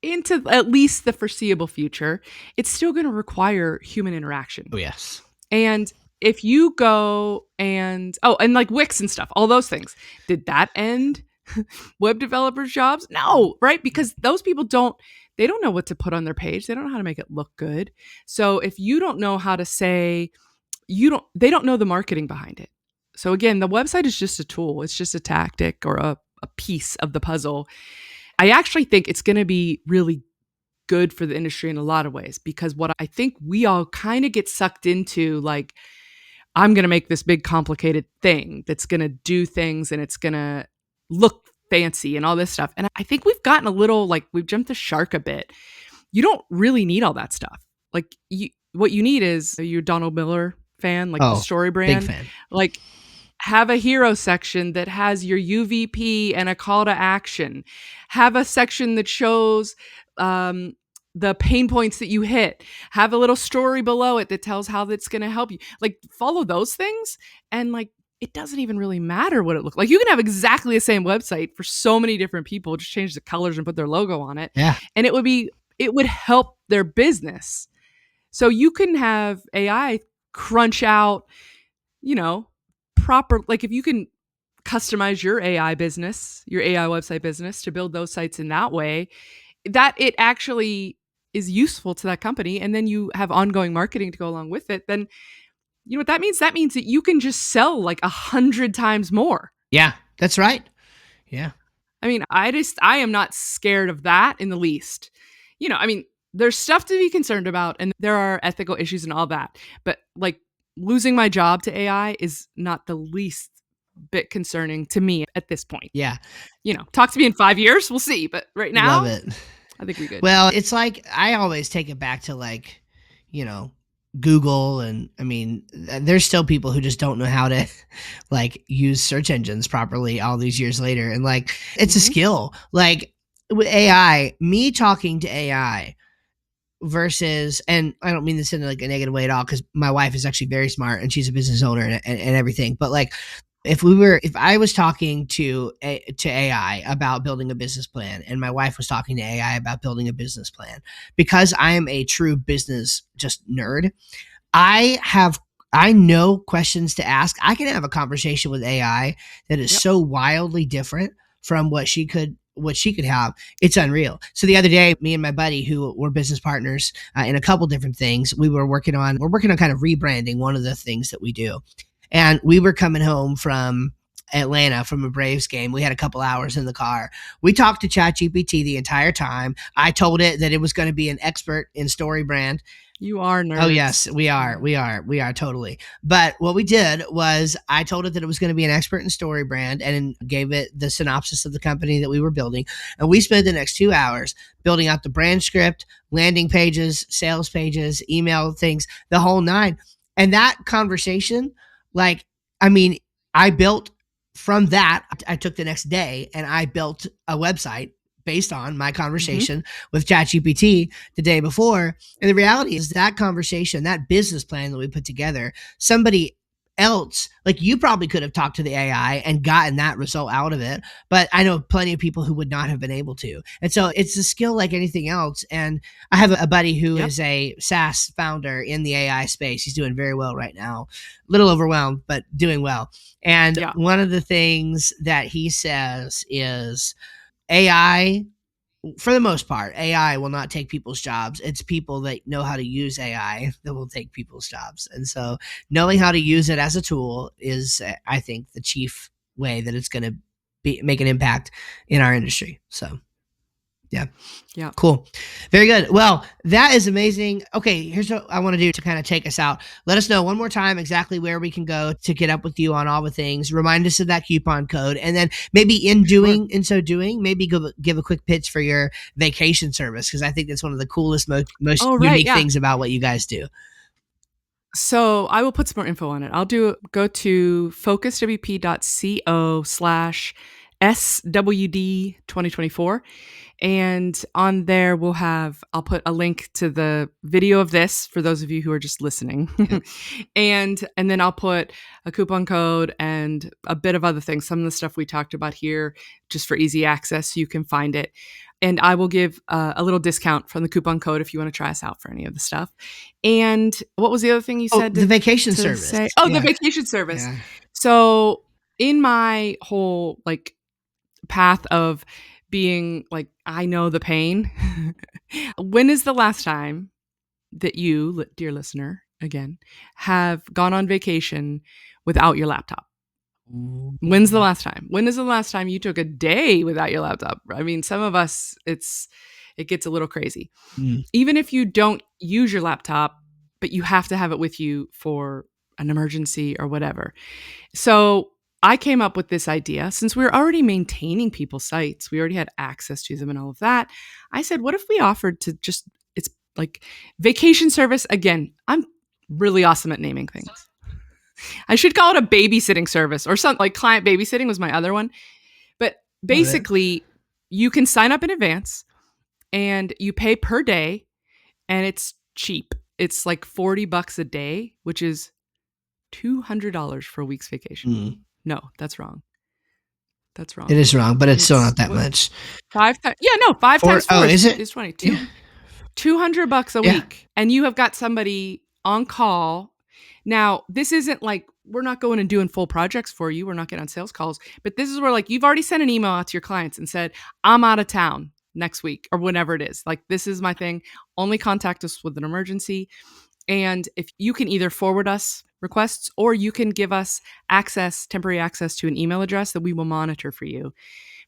into at least the foreseeable future, it's still going to require human interaction. Oh, yes. And if you go and like Wix and stuff, all those things, did that end web developers' jobs? No, right? Because those people don't know what to put on their page. They don't know how to make it look good. So if you don't know how to say, they don't know the marketing behind it. So again, the website is just a tool. It's just a tactic or a piece of the puzzle. I actually think it's going to be really good for the industry in a lot of ways, because what I think we all kind of get sucked into, like, I'm going to make this big complicated thing that's going to do things and it's going to look fancy and all this stuff. And I think we've gotten a little, like, we've jumped the shark a bit. You don't really need all that stuff. Like, what you need is, are you a Donald Miller fan? Like the story brand? Big fan. Like, have a hero section that has your UVP and a call to action. Have a section that shows the pain points that you hit. Have a little story below it that tells how that's going to help you. Like, follow those things, and like, it doesn't even really matter what it looks like. You can have exactly the same website for so many different people. Just change the colors and put their logo on it. Yeah. And it would help their business. So you can have AI crunch out, proper, like, if you can customize your AI business, your AI website business to build those sites in that way, that it actually is useful to that company, and then you have ongoing marketing to go along with it, then you know what that means? That means that you can just sell like 100 times more. Yeah, that's right. Yeah. I mean, I am not scared of that in the least. You know, I mean, there's stuff to be concerned about and there are ethical issues and all that. But like losing my job to AI is not the least bit concerning to me at this point. Yeah. You know, talk to me in 5 years, we'll see. But right Love now, it. I think we're good. Well, it's like I always take it back to like, you know, Google, and I mean, there's still people who just don't know how to like use search engines properly all these years later. And like it's a Mhm. skill. Like with AI, me talking to AI versus, and I don't mean this in like a negative way at all, because my wife is actually very smart and she's a business owner and everything. But like if I was talking to AI about building a business plan, and my wife was talking to AI about building a business plan, because I am a true business just nerd, I have I know questions to ask. I can have a conversation with AI that is Yep. so wildly different from what she could have. It's unreal. So the other day, me and my buddy, who were business partners in a couple different things, we're working on kind of rebranding one of the things that we do. And we were coming home from Atlanta from a Braves game. We had a couple hours in the car. We talked to ChatGPT the entire time. I told it that it was going to be an expert in story brand. You are Oh nerds. yes, we are. Yeah. We are totally. But what we did was I told it that it was going to be an expert in story brand, and gave it the synopsis of the company that we were building. And we spent the next 2 hours building out the brand script, landing pages, sales pages, email things, the whole nine. And that conversation, like, I mean, I built from that. I took the next day and I built a website based on my Mhm. conversation with ChatGPT the day before. And the reality is that conversation, that business plan that we put together, somebody else, like you probably could have talked to the AI and gotten that result out of it. But I know plenty of people who would not have been able to. And so it's a skill like anything else. And I have a buddy who Yep. is a SaaS founder in the AI space. He's doing very well right now, a little overwhelmed, but doing well. And Yeah. one of the things that he says is AI, for the most part, AI will not take people's jobs. It's people that know how to use AI that will take people's jobs. And so knowing how to use it as a tool is, I think, the chief way that it's going to make an impact in our industry. So, yeah. Yeah. Cool. Very good. Well, that is amazing. Okay, here's what I want to do to kind of take us out. Let us know one more time exactly where we can go to get up with you on all the things. Remind us of that coupon code. And then maybe Sure. in so doing, maybe give a quick pitch for your vacation service, because I think that's one of the coolest, most Oh, right. unique Yeah. things about what you guys do. So I will put some more info on it. I'll go to focuswp.co/SWD 2024. And on there I'll put a link to the video of this for those of you who are just listening. Yep. and then I'll put a coupon code and a bit of other things, some of the stuff we talked about here, just for easy access so you can find it. And I will give a little discount from the coupon code if you want to try us out for any of the stuff. And what was the other thing you Oh, said the vacation to service. say? Oh, the Yeah. vacation service. Yeah. So in my whole like path of being like, I know the pain. When is the last time that you, dear listener, again, have gone on vacation without your laptop? When's the last time? When is the last time you took a day without your laptop? I mean, some of us, it gets a little crazy. Mm. Even if you don't use your laptop, but you have to have it with you for an emergency or whatever. So I came up with this idea since we were already maintaining people's sites, we already had access to them and all of that. I said, what if we offered to just, it's like vacation service? Again, I'm really awesome at naming things. I should call it a babysitting service or something, like client babysitting was my other one. But Love it. basically, you can sign up in advance and you pay per day and it's cheap. It's like $40 a day, which is $200 for a week's vacation. Mm. No, that's wrong. That's It wrong. is wrong, but it's still It's not that what much. five times. Yeah, no, five Or times oh, four is it? is 20. Yeah. 200 bucks a Yeah. week, and you have got somebody on call. Now, this isn't like we're not going and doing full projects for you. We're not getting on sales calls. But this is where like you've already sent an email out to your clients and said, I'm out of town next week or whenever it is. Like, this is my thing. Only contact us with an emergency. And if you can either forward us requests or you can give us access, temporary access to an email address that we will monitor for you.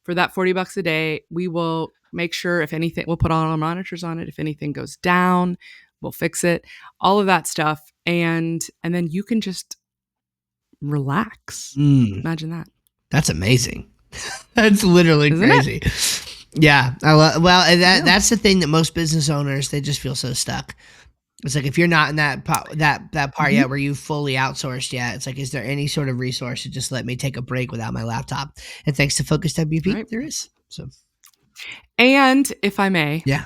For that $40 a day, we will make sure if anything, we'll put all our monitors on it. If anything goes down, we'll fix it, all of that stuff. And then you can just relax. Imagine that. That's amazing. That's literally Isn't crazy. Yeah. That's the thing that most business owners, they just feel so stuck. It's like, if you're not in that part yet where you fully outsourced yet, it's like, is there any sort of resource to just let me take a break without my laptop? And thanks to FocusWP, right, there is. So, and if I may, yeah,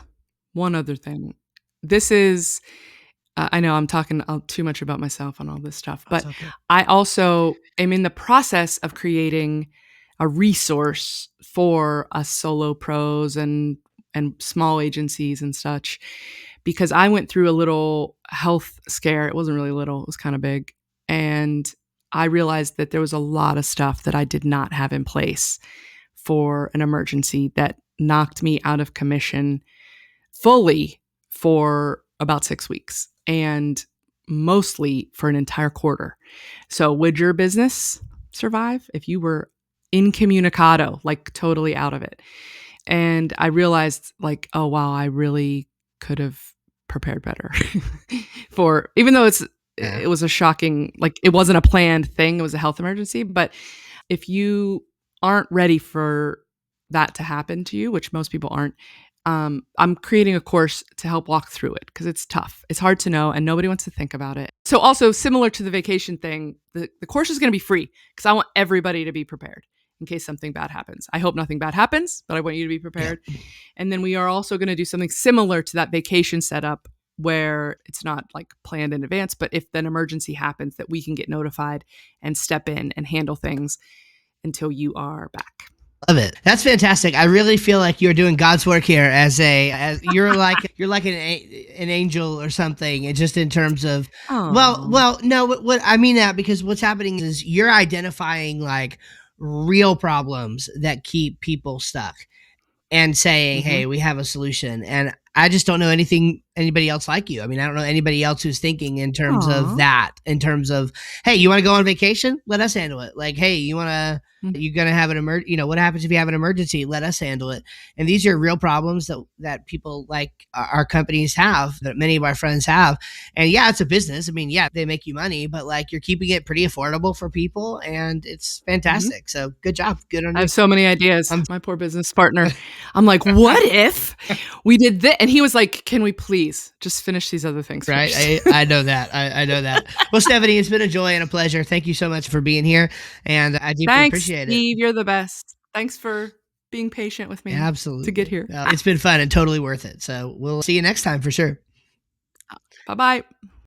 one other thing. This is, I know I'm talking too much about myself on all this stuff, but okay. I also am in the process of creating a resource for us solo pros and small agencies and such, because I went through a little health scare. It wasn't really little, it was kind of big. And I realized that there was a lot of stuff that I did not have in place for an emergency that knocked me out of commission fully for about 6 weeks and mostly for an entire quarter. So would your business survive if you were incommunicado, like totally out of it? And I realized like, oh, wow, I really could have prepared better for, even though it was a shocking, like it wasn't a planned thing. It was a health emergency. But if you aren't ready for that to happen to you, which most people aren't, I'm creating a course to help walk through it because it's tough. It's hard to know and nobody wants to think about it. So also similar to the vacation thing, the course is going to be free because I want everybody to be prepared in case something bad happens. I hope nothing bad happens, but I want you to be prepared. Yeah. And then we are also going to do something similar to that vacation setup where it's not like planned in advance, but if an emergency happens that we can get notified and step in and handle things until you are back. Love it. That's fantastic. I really feel like you're doing God's work here as you're like an angel or something. And just in terms of, well, no, what I mean that because what's happening is you're identifying like real problems that keep people stuck and saying, hey, we have a solution. And I just don't know anybody else like you. I mean, I don't know anybody else who's thinking in terms of that, in terms of, hey, you want to go on vacation? Let us handle it. Like, hey, you're going to have an what happens if you have an emergency? Let us handle it. And these are real problems that people like our companies have, that many of our friends have. And yeah, it's a business. I mean, yeah, they make you money, but like you're keeping it pretty affordable for people and it's fantastic. So good job. Good on you. I have so many ideas. My poor business partner. I'm like, what if we did this? And he was like, can we please just finish these other things right first? I know that. I know that. Well, Stephanie, it's been a joy and a pleasure. Thank you so much for being here. And I deeply appreciate it. Steve, you're the best. Thanks for being patient with me. Absolutely. To get here. It's been fun and totally worth it. So we'll see you next time for sure. Bye-bye.